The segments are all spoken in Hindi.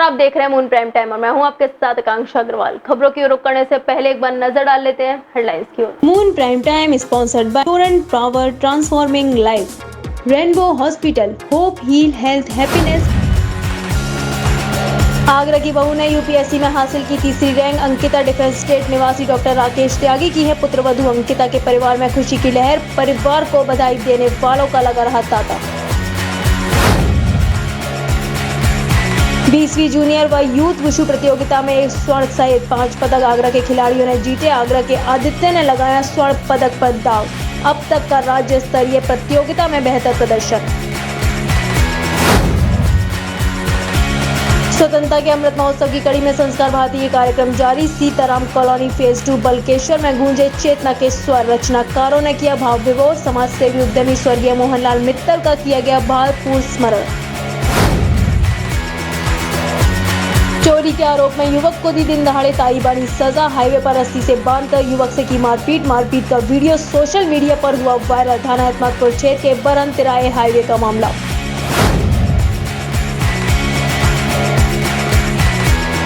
आप देख रहे हैं मून प्राइम टाइम और मैं हूं आपके साथ आकांक्षा अग्रवाल। खबरों की ओर रुख करने से पहले एक बार नजर डाल लेते हैं हेडलाइंस की ओर। Moon prime time sponsored by Torrent Power transforming life, rainbow hospital, hope heal health happiness. Agra की बहू ने यूपीएससी में हासिल की तीसरी रैंक। अंकिता डिफेंस स्टेट निवासी डॉक्टर राकेश त्यागी की है पुत्रवधू। अंकिता के परिवार में खुशी की लहर, परिवार को बधाई देने वालों का लगा रहा तांता। 20वीं जूनियर व यूथ वुशु प्रतियोगिता में 1 स्वर्ण सहित 5 पदक आगरा के खिलाड़ियों ने जीते। आगरा के आदित्य ने लगाया स्वर्ण पदक पर दांव। अब तक का राज्य स्तरीय प्रतियोगिता में बेहतर प्रदर्शन। स्वतंत्रता के अमृत महोत्सव की कड़ी में संस्कार भारती कार्यक्रम जारी। सीताराम कॉलोनी फेज 2 बलकेश्वर में गूंजे चेतना के स्वर। रचनाकारों ने किया भाव विभोर। समाज सेवी उद्यमी स्वर्गीय मोहनलाल मित्तल का किया गया भावपूर्ण स्मरण। चोरी के आरोप में युवक को दी दिन दहाड़े ताई बानी सजा। हाईवे पर रस्सी से बांधकर युवक से की मारपीट। मारपीट का वीडियो सोशल मीडिया पर हुआ वायरल। थाना एतमादपुर क्षेत्र के बरन तिराए हाईवे का मामला।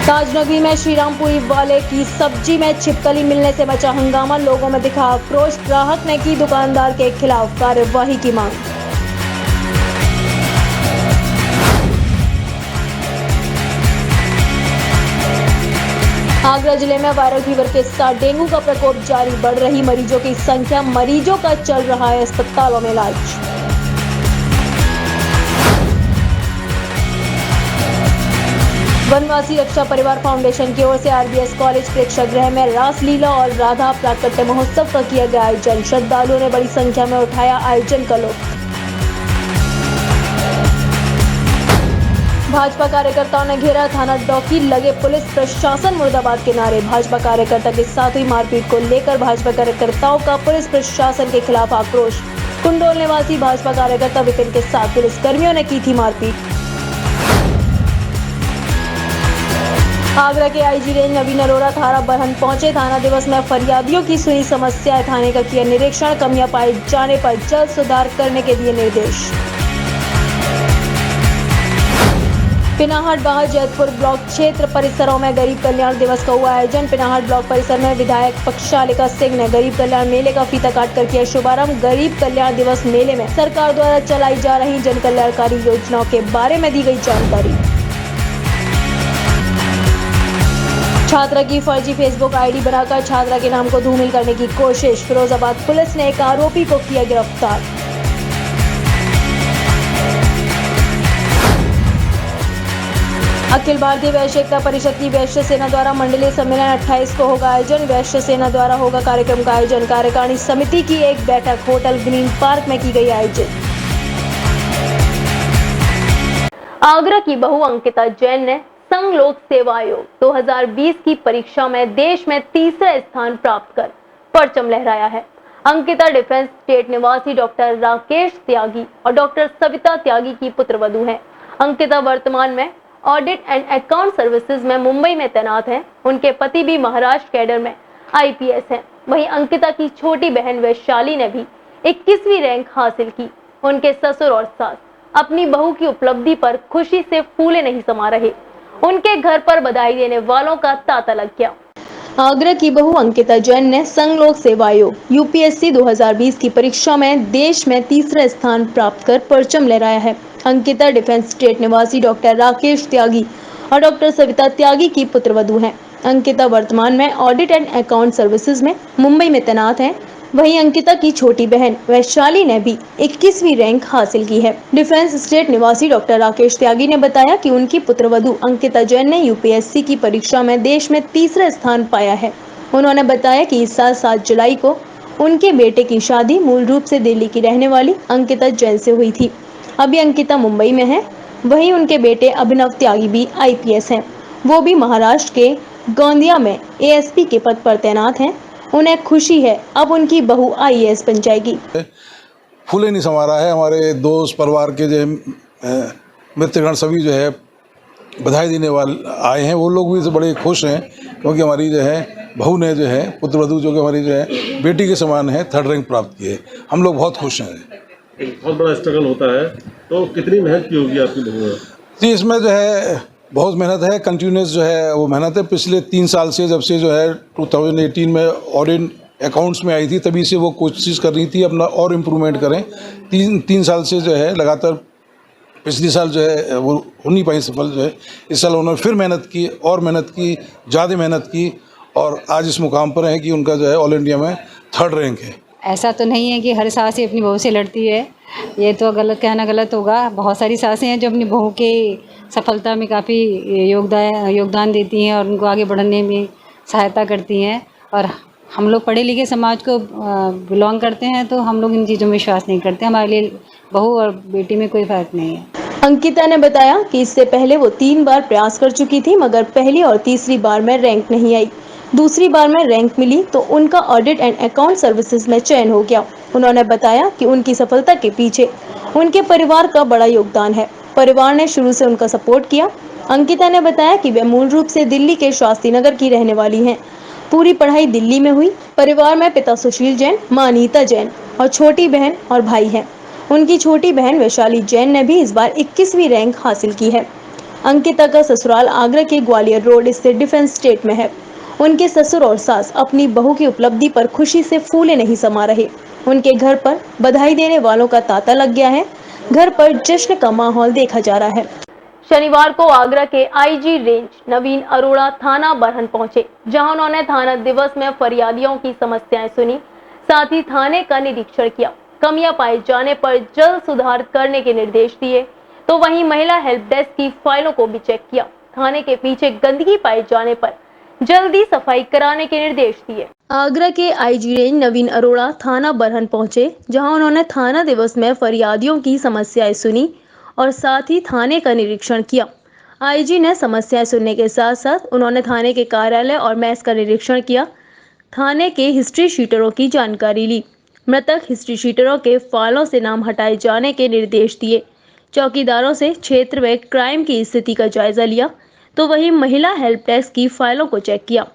ताजनगरी में श्रीरामपुरी वाले की सब्जी में छिपकली मिलने से मचा हंगामा। लोगों में दिखा आक्रोश। ग्राहक ने की दुकानदार के खिलाफ कार्यवाही की मांग। आगरा जिले में वायरल फीवर के साथ डेंगू का प्रकोप जारी। बढ़ रही मरीजों की संख्या। मरीजों का चल रहा है अस्पतालों में इलाज। वनवासी रक्षा परिवार फाउंडेशन की ओर से आरबीएस कॉलेज प्रेक्षागृह में रासलीला और राधा प्राकट्य महोत्सव का किया गया आयोजन। श्रद्धालुओं ने बड़ी संख्या में उठाया आयोजन का लुत्फ। भाजपा कार्यकर्ताओं ने घेरा थाना डॉकी। लगे पुलिस प्रशासन मुर्दाबाद के नारे। भाजपा कार्यकर्ता के साथ हुई मारपीट को लेकर भाजपा कार्यकर्ताओं का पुलिस प्रशासन के खिलाफ आक्रोश। कुंडोल निवासी भाजपा कार्यकर्ता विपिन के साथ पुलिस कर्मियों ने की थी मारपीट। आगरा के आईजी रेंज नवीन अरोड़ा थाना बरहन पहुंचे। थाना दिवस में फरियादियों की सुनी समस्याएं। थाने का किया निरीक्षण। कमियां पाए जाने पर जल्द सुधार करने के दिए निर्देश। पिनाहट बाहर जैतपुर ब्लॉक क्षेत्र परिसरों में गरीब कल्याण दिवस का हुआ आयोजन। पिनाहट ब्लॉक परिसर में विधायक पक्षालिका सिंह ने गरीब कल्याण मेले का फीता काटकर किया शुभारंभ। गरीब कल्याण दिवस मेले में सरकार द्वारा चलाई जा रही जन कल्याणकारी योजनाओं के बारे में दी गई जानकारी। छात्रा की फर्जी फेसबुक आईडी बनाकर छात्रा के नाम को धूमिल करने की कोशिश। फिरोजाबाद पुलिस ने एक आरोपी को किया गिरफ्तार। अखिल भारतीय वैश्य एकता परिषद की वैश्य सेना द्वारा मंडलीय सम्मेलन 28 को होगा आयोजन। वैश्य सेना द्वारा होगा कार्यक्रम का आयोजन। कार्यकारिणी समिति की एक बैठक होटल ग्रीन पार्क में की गई आयोजित। आगरा की बहू अंकिता जैन ने संघ लोक सेवा आयोग 2020 की परीक्षा में देश में तीसरा स्थान प्राप्त कर परचम लहराया है। अंकिता डिफेंस स्टेट निवासी डॉक्टर राकेश त्यागी और डॉक्टर सविता त्यागी की पुत्रवधू है। अंकिता वर्तमान में ऑडिट एंड अकाउंट सर्विसेज में मुंबई में तैनात हैं। उनके पति भी महाराष्ट्र कैडर में आईपीएस हैं। वहीं अंकिता की छोटी बहन वैशाली ने भी 21वीं रैंक हासिल की। उनके ससुर और सास अपनी बहू की उपलब्धि पर खुशी से फूले नहीं समा रहे। उनके घर पर बधाई देने वालों का तांता लग गया। आगरा की बहू अंकिता जैन ने संघ लोक सेवा आयोग यूपीएससी 2020 की परीक्षा में देश में तीसरा स्थान प्राप्त कर परचम लहराया है। अंकिता डिफेंस स्टेट निवासी डॉक्टर राकेश त्यागी और डॉक्टर सविता त्यागी की पुत्रवधू हैं। अंकिता वर्तमान में ऑडिट एंड अकाउंट सर्विसेज में मुंबई में तैनात हैं। वहीं अंकिता की छोटी बहन वैशाली ने भी 21वीं रैंक हासिल की है। डिफेंस स्टेट निवासी डॉक्टर राकेश त्यागी ने बताया कि उनकी पुत्रवधू अंकिता जैन ने यूपीएससी की परीक्षा में देश में तीसरा स्थान पाया है। उन्होंने बताया कि इस साल 7 जुलाई को उनके बेटे की शादी मूल रूप से दिल्ली की रहने वाली अंकिता जैन से हुई थी। अभी अंकिता मुंबई में है। वहीं उनके बेटे अभिनव त्यागी भी आईपीएस हैं। वो भी महाराष्ट्र के गोंदिया में एएसपी के पद पर तैनात हैं। उन्हें खुशी है अब उनकी बहू आईएएस बन जाएगी। फूले नहीं समा रहा है। हमारे दोस्त परिवार के जो मित्रगण सभी जो है बधाई देने वाले आए हैं। वो लोग भी बड़े खुश हैं क्योंकि हमारी जो है बहू ने जो है पुत्रवधू जो कि हमारी जो है बेटी के समान है 3rd रैंक प्राप्त की है। हम लोग बहुत खुश हैं। एक बहुत बड़ा स्ट्रगल होता है, तो कितनी मेहनत की होगी आपकी बहू ने? जी, इसमें जो है बहुत मेहनत है, कंटिन्यूस जो है वो मेहनत है। पिछले 3 साल से, जब से जो है 2018 में ऑडिट अकाउंट्स में आई थी, तभी से वो कोशिश कर रही थी अपना और इम्प्रूवमेंट करें। 3 साल से जो है लगातार, पिछले साल जो है वो हो नहीं पाई सफल, जो है इस साल उन्होंने फिर मेहनत की और मेहनत की, ज़्यादा मेहनत की, और आज इस मुकाम पर है कि उनका जो है ऑल इंडिया में 3rd रैंक है। ऐसा तो नहीं है कि हर सास ही अपनी बहू से लड़ती है, ये तो गलत कहना गलत होगा। बहुत सारी सासें हैं जो अपनी बहू के सफलता में काफ़ी योगदान देती हैं और उनको आगे बढ़ने में सहायता करती हैं। और हम लोग पढ़े लिखे समाज को बिलोंग करते हैं, तो हम लोग इन चीज़ों में विश्वास नहीं करते। हमारे लिए बहू और बेटी में कोई फ़र्क नहीं है। अंकिता ने बताया कि इससे पहले वो 3 बार प्रयास कर चुकी थी, मगर पहली और तीसरी बार में रैंक नहीं आई। दूसरी बार में रैंक मिली तो उनका ऑडिट एंड अकाउंट सर्विसेज में चयन हो गया। उन्होंने बताया कि उनकी सफलता के पीछे उनके परिवार का बड़ा योगदान है। परिवार ने शुरू से उनका सपोर्ट किया। अंकिता ने बताया कि वे मूल रूप से दिल्ली के शास्त्री नगर की रहने वाली हैं। पूरी पढ़ाई दिल्ली में हुई। परिवार में पिता सुशील जैन, मां अनीता जैन और छोटी बहन और भाई हैं। उनकी छोटी बहन वैशाली जैन ने भी इस बार 21वीं रैंक हासिल की है। अंकिता का ससुराल आगरा के ग्वालियर रोड स्थित डिफेंस स्टेट में है। उनके ससुर और सास अपनी बहू की उपलब्धि पर खुशी से फूले नहीं समा रहे। उनके घर पर बधाई देने वालों का तांता लग गया है। घर पर जश्न का माहौल देखा जा रहा है। शनिवार को आगरा के आईजी रेंज नवीन अरोड़ा थाना बरहन पहुंचे, जहां उन्होंने थाना दिवस में फरियादियों की समस्याएं सुनी, साथ ही थाने का निरीक्षण किया। कमियां पाए जाने पर जल्द सुधार करने के निर्देश दिए, तो वहीं महिला हेल्प डेस्क की फाइलों को भी चेक किया। थाने के पीछे गंदगी पाए जाने पर जल्दी सफाई कराने के निर्देश दिए। आगरा के आईजी रेंज नवीन अरोड़ा थाना बरहन पहुंचे, जहां उन्होंने थाना दिवस में फरियादियों की समस्याएं सुनी और साथ ही थाने का निरीक्षण किया। आईजी ने समस्याएं सुनने के साथ साथ उन्होंने थाने के कार्यालय और मेस का निरीक्षण किया। थाने के हिस्ट्री शीटरों की जानकारी ली। मृतक हिस्ट्री शीटरों के फाइलों से नाम हटाए जाने के निर्देश दिए। चौकीदारों से क्षेत्र में क्राइम की स्थिति का जायजा लिया, तो वहीं महिला हेल्प डेस्क की फाइलों को चेक किया।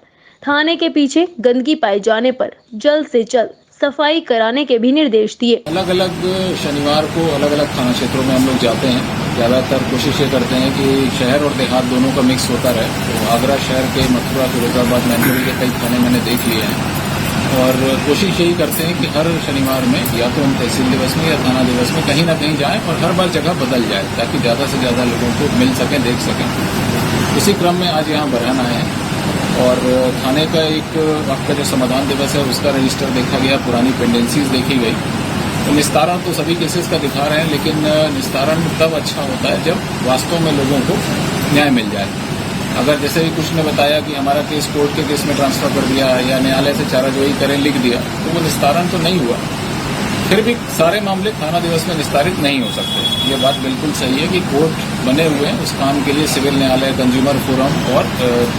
थाने के पीछे गंदगी पाए जाने पर जल्द से जल्द सफाई कराने के भी निर्देश दिए। अलग अलग शनिवार को अलग अलग थाना क्षेत्रों में हम लोग जाते हैं। ज़्यादातर कोशिश ये करते हैं कि शहर और देहात दोनों का मिक्स होता रहे। तो आगरा शहर के मथुरा, फिरोजाबाद, मैनपुरी के कई थाने मैंने देख लिए हैं और कोशिश यही करते हैं कि हर शनिवार में या तो हम तहसील दिवस में या थाना दिवस में कहीं ना कहीं जाएं और हर बार जगह बदल जाए, ताकि ज़्यादा से ज़्यादा लोगों को मिल सकें, देख सकें। इसी क्रम में आज यहाँ बरहन आए हैं और थाने का एक आपका जो समाधान दिवस है उसका रजिस्टर देखा गया, पुरानी पेंडेंसीज देखी गई। तो निस्तारण तो सभी केसेस का दिखा रहे हैं, लेकिन निस्तारण तब अच्छा होता है जब वास्तव में लोगों को न्याय मिल जाए। अगर जैसे भी कुछ ने बताया कि हमारा केस कोर्ट के केस में ट्रांसफर कर दिया या न्यायालय से चाराजोई करें लिख दिया, तो वो निस्तारण तो नहीं हुआ। फिर भी सारे मामले थाना दिवस में निस्तारित नहीं हो सकते। ये बात बिल्कुल सही है कि कोर्ट बने हुए हैं, उस काम के लिए सिविल न्यायालय, कंज्यूमर फोरम और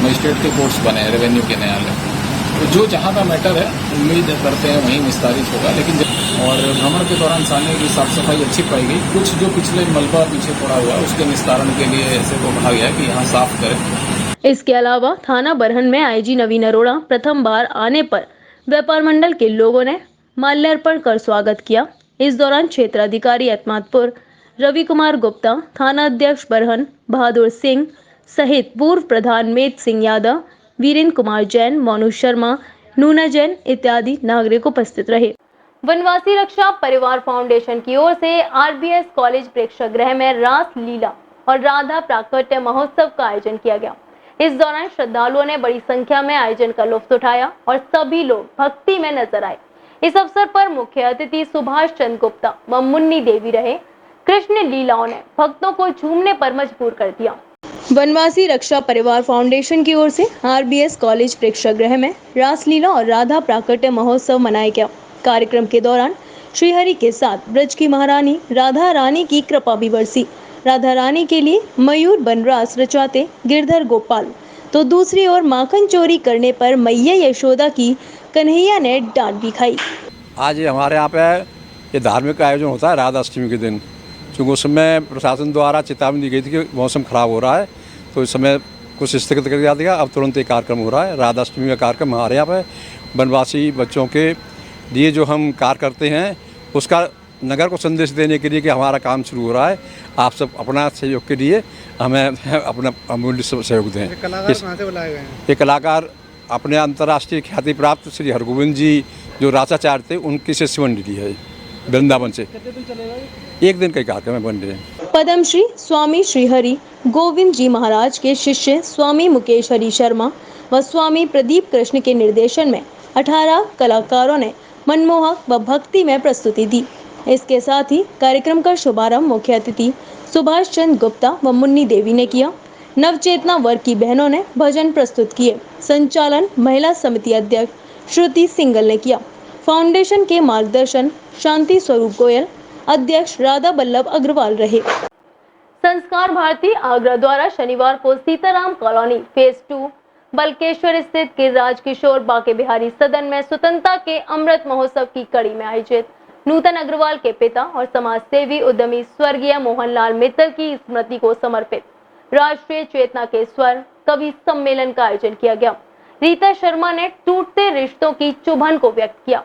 मजिस्ट्रेट के कोर्ट्स बने हैं, रेवेन्यू के न्यायालय। तो जो जहाँ का मैटर है उम्मीद करते हैं वहीं निस्तारित होगा। लेकिन और भ्रमण के दौरान थाने की साफ सफाई अच्छी पाई गई। कुछ जो पिछले मलबा पीछे पड़ा हुआ है उसके निस्तारण के लिए ऐसे को कहा गया कि यहाँ साफ करें। इसके अलावा थाना बरहन में आईजी नवीन अरोड़ा प्रथम बार आने पर व्यापार मंडल के लोगों ने माल्यार्पण कर स्वागत किया। इस दौरान क्षेत्राधिकारी एतमादपुर रवि कुमार गुप्ता, थाना अध्यक्ष बरहन बहादुर सिंह सहित पूर्व प्रधान मेद सिंह यादव, वीरेंद्र कुमार जैन, मोनू शर्मा, नूना जैन इत्यादि नागरिक उपस्थित रहे। वनवासी रक्षा परिवार फाउंडेशन की ओर से आरबीएस कॉलेज प्रेक्षागृह में रास लीला और राधा प्राकट्य महोत्सव का आयोजन किया गया। इस दौरान श्रद्धालुओं ने बड़ी संख्या में आयोजन का लुत्फ उठाया और सभी लोग भक्ति में नजर आए। इस अवसर पर मुख्य अतिथि सुभाष चंद्र गुप्ता व मुन्नी देवी रहे। कृष्ण लीलाओं ने भक्तों को झूमने पर मजबूर कर दिया। वनवासी रक्षा परिवार फाउंडेशन की ओर से आरबीएस कॉलेज प्रेक्षागृह में रासलीला और राधा प्राकट्य महोत्सव मनाया गया। कार्यक्रम के दौरान श्रीहरि के साथ ब्रज की महारानी राधा रानी की कृपा भी बरसी। राधा रानी के लिए मयूर बनरास रचाते गिरधर गोपाल, तो दूसरी ओर माखन चोरी करने पर मैया यशोदा की कन्हैया ने डांट भी खाई। आज हमारे यहाँ पे ये धार्मिक आयोजन होता है राधा अष्टमी के दिन, क्योंकि उस समय प्रशासन द्वारा चेतावनी दी गई थी कि मौसम खराब हो रहा है, तो इस समय कुछ स्थगित कर दिया गया। अब तुरंत एक कार्यक्रम हो रहा है राधा अष्टमी का कार्यक्रम हमारे यहाँ पे। वनवासी बच्चों के लिए जो हम कार्य करते हैं उसका नगर को संदेश देने के लिए कि हमारा काम शुरू हो रहा है, आप सब अपना सहयोग के लिए हमें अपना अमूल्य सहयोग दें। कलाकार कहाँ से बुलाए गए हैं? ये कलाकार अपने अंतर्राष्ट्रीय ख्याति प्राप्त श्री हरगोविंद जी जो राजाचार्य थे उनकी शिष्य मंडली है वृंदावन से। कितने दिन चलेगा? एक दिन का कार्यक्रम बन रहे हैं। पद्मश्री स्वामी श्रीहरि गोविंद जी महाराज के शिष्य स्वामी मुकेश हरि शर्मा व स्वामी प्रदीप कृष्ण के निर्देशन में 18 कलाकारों ने मनमोहक व भक्तिमय प्रस्तुति दी। इसके साथ ही कार्यक्रम का शुभारंभ मुख्य अतिथि सुभाष चंद्र गुप्ता व मुन्नी देवी ने किया। नवचेतना वर्ग की बहनों ने भजन प्रस्तुत किए। संचालन महिला समिति अध्यक्ष श्रुति सिंगल ने किया। फाउंडेशन के मार्गदर्शन शांति स्वरूप गोयल, अध्यक्ष राधा बल्लभ अग्रवाल रहे। संस्कार भारती आगरा द्वारा शनिवार को सीताराम कॉलोनी फेज 2 बलकेश्वर स्थित गिरिराज किशोर बाके बिहारी सदन में स्वतंत्रता के अमृत महोत्सव की कड़ी में आयोजित नूतन अग्रवाल के पिता और समाज सेवी उद्यमी स्वर्गीय मोहनलाल मित्तल की स्मृति को समर्पित राष्ट्रीय चेतना के स्वर कवि सम्मेलन का आयोजन किया गया। रीता शर्मा ने टूटते रिश्तों की चुभन को व्यक्त किया।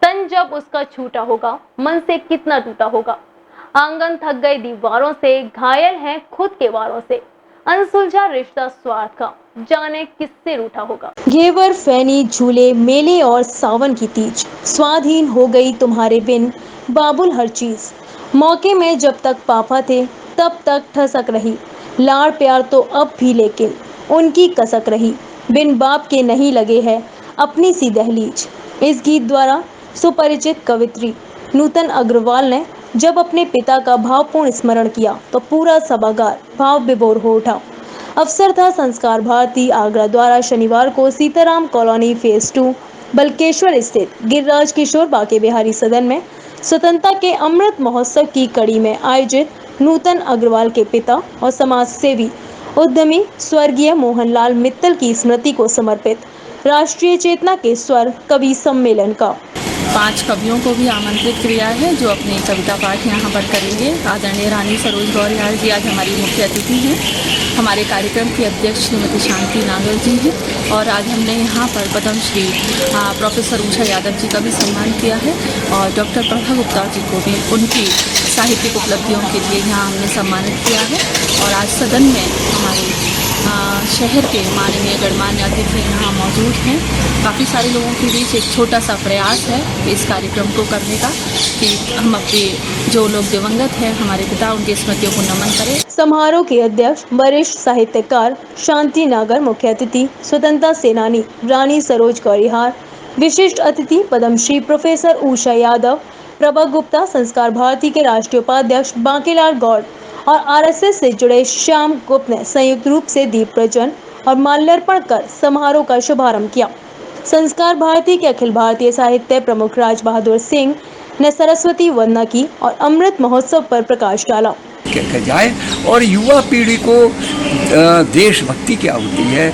तन जब उसका छूटा होगा, मन से कितना टूटा होगा। आंगन थक गई दीवारों से, घायल है खुद के वारों से। अनसुलझा रिश्ता स्वार्थ का, जाने किससे रूठा होगा। घेवर फैनी झूले मेले और सावन की तीज, स्वाधीन हो गई तुम्हारे बिन बाबुल हर चीज। मौके में जब तक पापा थे तब तक ठसक रही, लाड़ प्यार तो अब भी लेकिन उनकी कसक रही। बिन बाप के नहीं लगे है अपनी सी दहलीज। इस गीत द्वारा सुपरिचित कवित्री नूतन अग्रवाल ने जब अपने पिता का भावपूर्ण स्मरण किया तो पूरा सभागार भाव विभोर हो उठा। अवसर था संस्कार भारती आगरा द्वारा शनिवार को सीताराम कॉलोनी फेज 2 बलकेश्वर स्थित गिरिराज किशोर बाके बिहारी सदन में स्वतंत्रता के अमृत महोत्सव की कड़ी में आयोजित नूतन अग्रवाल के पिता और समाज सेवी उद्यमी स्वर्गीय मोहनलाल मित्तल की स्मृति को समर्पित राष्ट्रीय चेतना के स्वर कवि सम्मेलन का 5 कवियों को भी आमंत्रित किया है जो अपनी कविता पाठ यहाँ पर करेंगे। आदरणीय रानी सरोज गौरियाल जी आज हमारी मुख्य अतिथि हैं। हमारे कार्यक्रम की अध्यक्ष श्रीमती शांति नागल जी हैं और आज हमने यहाँ पर पद्मश्री प्रोफेसर उषा यादव जी का भी सम्मान किया है और डॉक्टर प्रभा गुप्ता जी को भी उनकी साहित्यिक उपलब्धियों के लिए यहाँ हमने सम्मानित किया है। और आज सदन में हमारे शहर के माननीय गणमान्य अतिथि यहाँ मौजूद हैं। काफ़ी सारे लोगों के बीच एक छोटा सा प्रयास है इस कार्यक्रम को करने का कि हम अपने जो लोग दिवंगत हैं हमारे पिता उनकी स्मृतियों को नमन करें। समारोह के अध्यक्ष वरिष्ठ साहित्यकार शांति नागर, मुख्य अतिथि स्वतंत्रता सेनानी रानी सरोज गौरिहार, विशिष्ट अतिथि पद्मश्री प्रोफेसर उषा यादव, प्रभा गुप्ता, संस्कार भारती के राष्ट्रीय उपाध्यक्ष बांकेलाल गौड़ और आरएसएस से जुड़े श्याम गुप्त ने संयुक्त रूप से दीप प्रज्वलन और माल्यार्पण कर समारोह का शुभारंभ किया। संस्कार भारती के अखिल भारतीय साहित्य प्रमुख राज बहादुर सिंह ने सरस्वती वंदना की और अमृत महोत्सव पर प्रकाश डाला। जाए और युवा पीढ़ी को देशभक्ति क्या होती है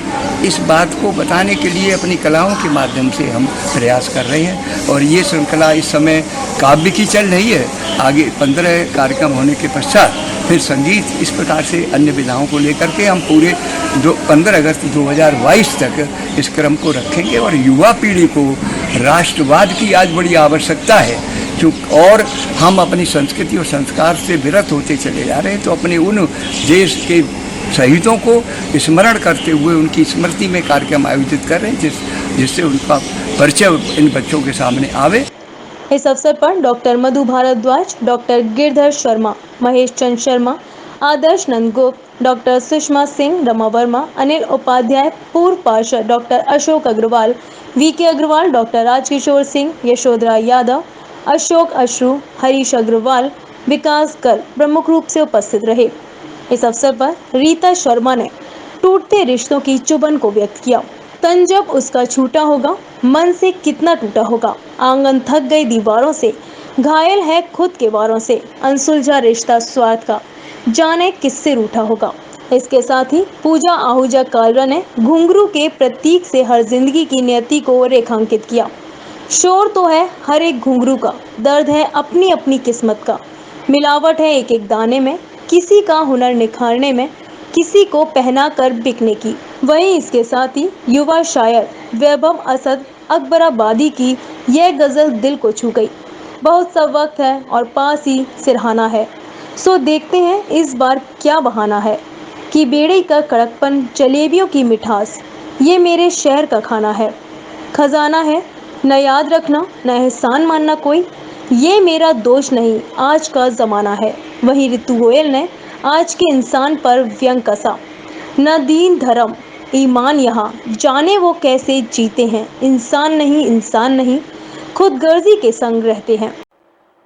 इस बात को बताने के लिए अपनी कलाओं के माध्यम से हम प्रयास कर रहे हैं। और ये श्रृंखला इस समय काव्य की चल रही है। आगे 15 कार्यक्रम होने के पश्चात फिर संगीत, इस प्रकार से अन्य विधाओं को लेकर के हम पूरे 15 अगस्त 2022 तक इस क्रम को रखेंगे। और युवा पीढ़ी को राष्ट्रवाद की आज बड़ी आवश्यकता है और हम अपनी संस्कृति और संस्कार से विरत होते चले जा रहे हैं। तो अपने उन देश के शहीदों को स्मरण करते हुए उनकी स्मृति में कार्यक्रम आयोजित कर रहे हैं जिससे उनका परिचय इन बच्चों के सामने आवे। इस अवसर पर doctor Madhu Bhardwaj, doctor Girdhar Sharma, Mahesh Chand Sharma, Adarsh Nandgupt, doctor Sushma Singh, Rama Verma, Anil Upadhyay, पूर्व पार्षद doctor Ashok Agarwal, VK Agarwal, doctor Rajkishore Singh, Yashodhara Yadav, Ashok Ashru, Harish Agarwal, विकास गर्ग प्रमुख रूप से उपस्थित रहे। इस अवसर पर रीता शर्मा ने टूटते रिश्तों की चुभन को व्यक्त किया। तन जब उसका छूटा होगा, मन से कितना टूटा होगा। आंगन थक गई दीवारों से, घायल है खुद के वारों से। अनसुलझा रिश्ता स्वार्थ का, जाने किससे रूठा होगा। इसके साथ ही पूजा आहूजा कालरा ने घुंघरू के प्रतीक से हर जिंदगी की नियति को रेखांकित किया। शोर तो है हर एक घुंघरू का, दर्द है अपनी अपनी किस्मत का। मिलावट है एक एक दाने में, किसी का हुनर निखारने में, किसी को पहना कर बिकने की। वहीं इसके साथ ही युवा शायर वैभव असद अकबराबादी की यह गजल दिल को छू गई। बहुत सा वक्त है और पास ही सिरहाना है। सो देखते हैं इस बार क्या बहाना है कि बेड़े का कड़कपन, जलेबियों की मिठास, ये मेरे शहर का खाना है। खजाना है, न याद रखना न एहसान मानना कोई, ये मेरा दोष नहीं आज का ज़माना है। वही ऋतु गोयल ने आज के इंसान पर व्यंग कसा, न दीन धर्म ईमान यहाँ, जाने वो कैसे जीते हैं, इंसान नहीं खुद गर्जी के संग रहते हैं।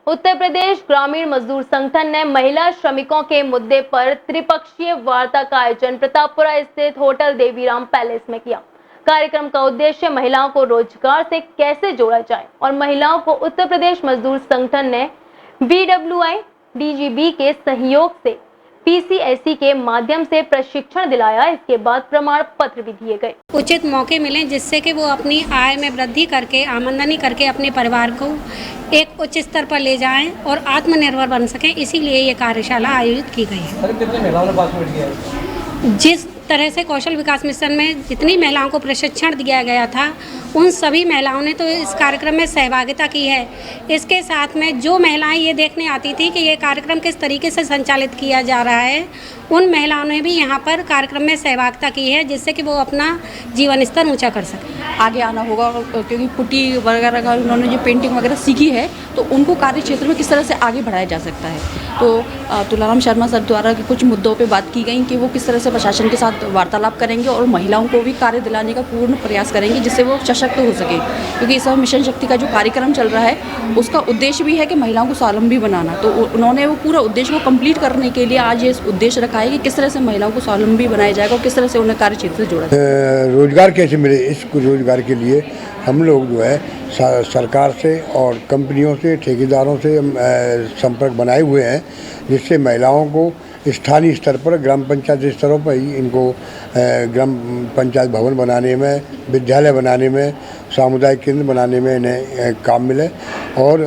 उत्तर प्रदेश ग्रामीण मजदूर संगठन ने महिला श्रमिकों के मुद्दे पर त्रिपक्षीय वार्ता का आयोजन प्रतापपुरा स्थित होटल देवीराम पैलेस में किया। कार्यक्रम का उद्देश्य महिलाओं को रोजगार से कैसे जोड़ा जाए और महिलाओं को उत्तर प्रदेश मजदूर संगठन ने BWI DGB के सहयोग से PCSE के माध्यम से प्रशिक्षण दिलाया। इसके बाद प्रमाण पत्र भी दिए गए। उचित मौके मिलें जिससे कि वो अपनी आय में वृद्धि करके, आमदनी करके अपने परिवार को एक उच्च स्तर पर ले जाएं और आत्मनिर्भर बन सकें, इसीलिए ये कार्यशाला आयोजित की गई है। जिस तरह से कौशल विकास मिशन में जितनी महिलाओं को प्रशिक्षण दिया गया था, उन सभी महिलाओं ने तो इस कार्यक्रम में सहभागिता की है। इसके साथ में जो महिलाएं ये देखने आती थी कि ये कार्यक्रम किस तरीके से संचालित किया जा रहा है, उन महिलाओं ने भी यहाँ पर कार्यक्रम में सहभागिता की है, जिससे कि वो अपना जीवन स्तर ऊंचा कर सकें। आगे आना होगा, क्योंकि पुट्टी वगैरह का उन्होंने जो पेंटिंग वगैरह सीखी है, तो उनको कार्य क्षेत्र में किस तरह से आगे बढ़ाया जा सकता है। तो तुलाराम शर्मा सर द्वारा कुछ मुद्दों पे बात की गई कि वो किस तरह से प्रशासन के साथ वार्तालाप करेंगे और महिलाओं को भी कार्य दिलाने का पूर्ण प्रयास करेंगे, जिससे वो सशक्त हो सके। क्योंकि इस समय मिशन शक्ति का जो कार्यक्रम चल रहा है, उसका उद्देश्य भी है कि महिलाओं को स्वावलंबी बनाना। तो उन्होंने वो पूरा उद्देश्य को कंप्लीट करने के लिए आज ये उद्देश्य रखा है कि किस तरह से महिलाओं को स्वावलंबी बनाया जाएगा और किस तरह से उन्हें कार्य क्षेत्र से जोड़ा जाएगा। रोजगार कैसे मिले, इस रोजगार के लिए हम लोग जो है सरकार से और कंपनियों से, ठेकेदारों से संपर्क बनाए हुए हैं, जिससे महिलाओं को स्थानीय स्तर पर, ग्राम पंचायत स्तरों पर ही इनको ग्राम पंचायत भवन बनाने में, विद्यालय बनाने में, सामुदायिक केंद्र बनाने में इन्हें काम मिले। और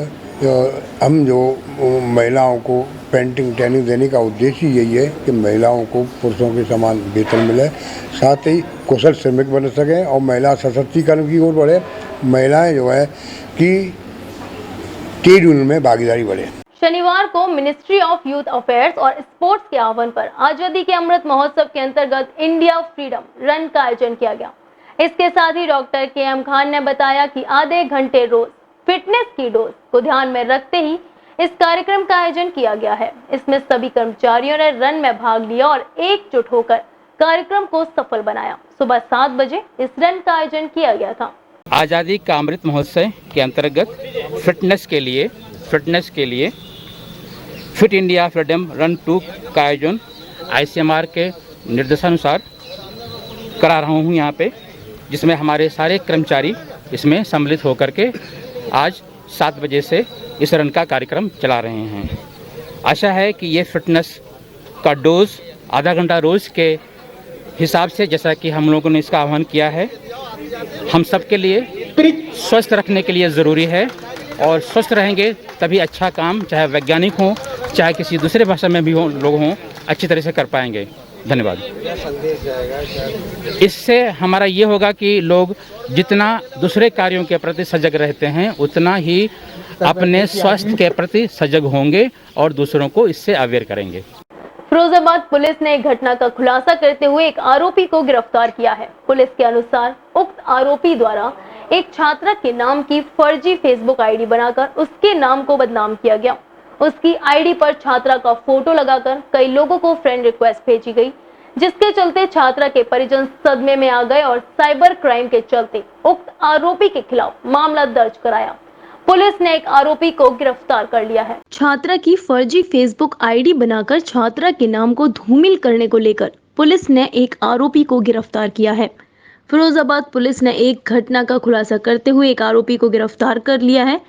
हम जो महिलाओं को पेंटिंग ट्रेनिंग देने का उद्देश्य यही है कि महिलाओं को पुरुषों के समान वेतन मिले, साथ ही कुशल श्रमिक बन सकें और महिला सशक्तिकरण की ओर बढ़े। महिलाएं जो है कि ट्रेड यूनियन में भागीदारी बढ़े। शनिवार को मिनिस्ट्री ऑफ यूथ अफेयर्स और स्पोर्ट्स के आह्वान पर आजादी के अमृत महोत्सव के अंतर्गत इंडिया फ्रीडम रन का आयोजन किया गया। इसके साथ ही डॉक्टर KM खान ने बताया कि आधे घंटे रोज फिटनेस की डोज को ध्यान में रखते ही इस कार्यक्रम का आयोजन किया गया है। इसमें सभी कर्मचारियों ने रन में भाग लिया और एकजुट होकर कार्यक्रम को सफल बनाया। सुबह 7 बजे इस रन का आयोजन किया गया था। आज़ादी का अमृत महोत्सव के अंतर्गत फिटनेस के लिए फिट इंडिया फ्रीडम रन 2 का आयोजन ICMR के निर्देशानुसार करा रहा हूँ यहाँ पे, जिसमें हमारे सारे कर्मचारी इसमें सम्मिलित होकर के आज 7 बजे से इस रन का कार्यक्रम चला रहे हैं। आशा है कि ये फिटनेस का डोज आधा घंटा रोज़ के हिसाब से, जैसा कि हम लोगों ने इसका आह्वान किया है, हम सब के लिए स्वस्थ रखने के लिए ज़रूरी है। और स्वस्थ रहेंगे तभी अच्छा काम, चाहे वैज्ञानिक हों, चाहे किसी दूसरे भाषा में भी लोग हों, अच्छी तरह से कर पाएंगे। धन्यवाद। इससे हमारा ये होगा कि लोग जितना दूसरे कार्यों के प्रति सजग रहते हैं, उतना ही अपने स्वास्थ्य के प्रति सजग होंगे और दूसरों को इससे अवेयर करेंगे। फिरोजाबाद पुलिस ने एक घटना का खुलासा करते हुए एक आरोपी को गिरफ्तार किया है। पुलिस के अनुसार उक्त आरोपी द्वारा एक छात्रा के नाम की फर्जी फेसबुक आईडी बनाकर उसके नाम को बदनाम किया गया। उसकी आईडी पर छात्रा का फोटो लगाकर कई लोगों को फ्रेंड रिक्वेस्ट भेजी गई, जिसके चलते छात्रा के परिजन सदमे में आ गए और साइबर क्राइम के चलते उक्त आरोपी के खिलाफ मामला दर्ज कराया। पुलिस ने एक आरोपी को गिरफ्तार कर लिया है। छात्रा की फर्जी फेसबुक आईडी बनाकर छात्रा के नाम को धूमिल करने को लेकर पुलिस ने एक आरोपी को गिरफ्तार किया है। फिरोजाबाद पुलिस ने एक घटना का खुलासा करते हुए एक आरोपी को गिरफ्तार कर लिया है।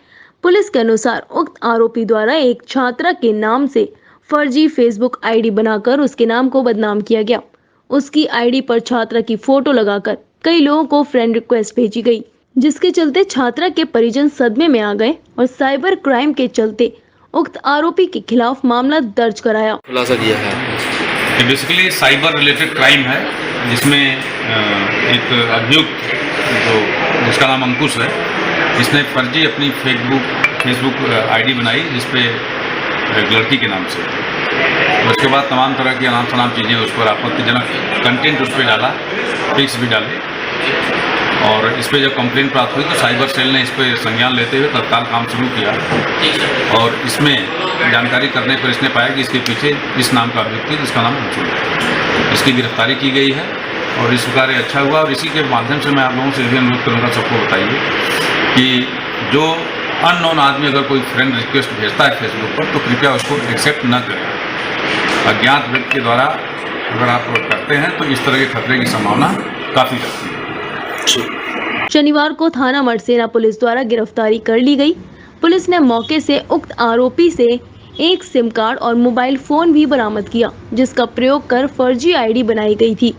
पुलिस के अनुसार उक्त आरोपी द्वारा एक छात्रा के नाम से फर्जी फेसबुक आईडी बनाकर उसके नाम को बदनाम किया गया। उसकी आईडी पर छात्रा की फोटो लगाकर कई लोगों को फ्रेंड रिक्वेस्ट भेजी गई, जिसके चलते छात्रा के परिजन सदमे में आ गए और साइबर क्राइम के चलते उक्त आरोपी के खिलाफ मामला दर्ज कराया। खुलासा किया है बेसिकली साइबर रिलेटेड क्राइम है, जिसमें एक अभियुक्त जिसका नाम अंकुश है, जिसने फर्जी अपनी फेसबुक फेसबुक आईडी बनाई जिस पे एक लड़की के नाम से, उसके बाद तमाम तरह की अनाप शनाप चीज़ें उस पर आपत्तिजनक कंटेंट उस पर डाला, पिक्स भी डाले। और इस पर जब कंप्लेंट प्राप्त हुई तो साइबर सेल ने इस पर संज्ञान लेते हुए तत्काल काम शुरू किया और इसमें जानकारी करने पर इसने पाया कि इसके पीछे इस नाम का व्यक्ति जिसका नाम अंशुल है, इसकी गिरफ्तारी की गई है और इस कार्य अच्छा हुआ। और इसी के माध्यम से मैं आप लोगों से भी अनुरोध करूँगा, सबको बताइए कि जो अननोन आदमी अगर कोई फ्रेंड रिक्वेस्ट भेजता है फेसबुक पर तो कृपया उसको एक्सेप्ट न करें। अज्ञात व्यक्ति के द्वारा अगर आप करते हैं तो इस तरह के खतरे की संभावना काफ़ी रहती है। शनिवार को थाना मरसेना पुलिस द्वारा गिरफ्तारी कर ली गई। पुलिस ने मौके से उक्त आरोपी से एक सिम कार्ड और मोबाइल फोन भी बरामद किया, जिसका प्रयोग कर फर्जी आईडी बनाई गई थी।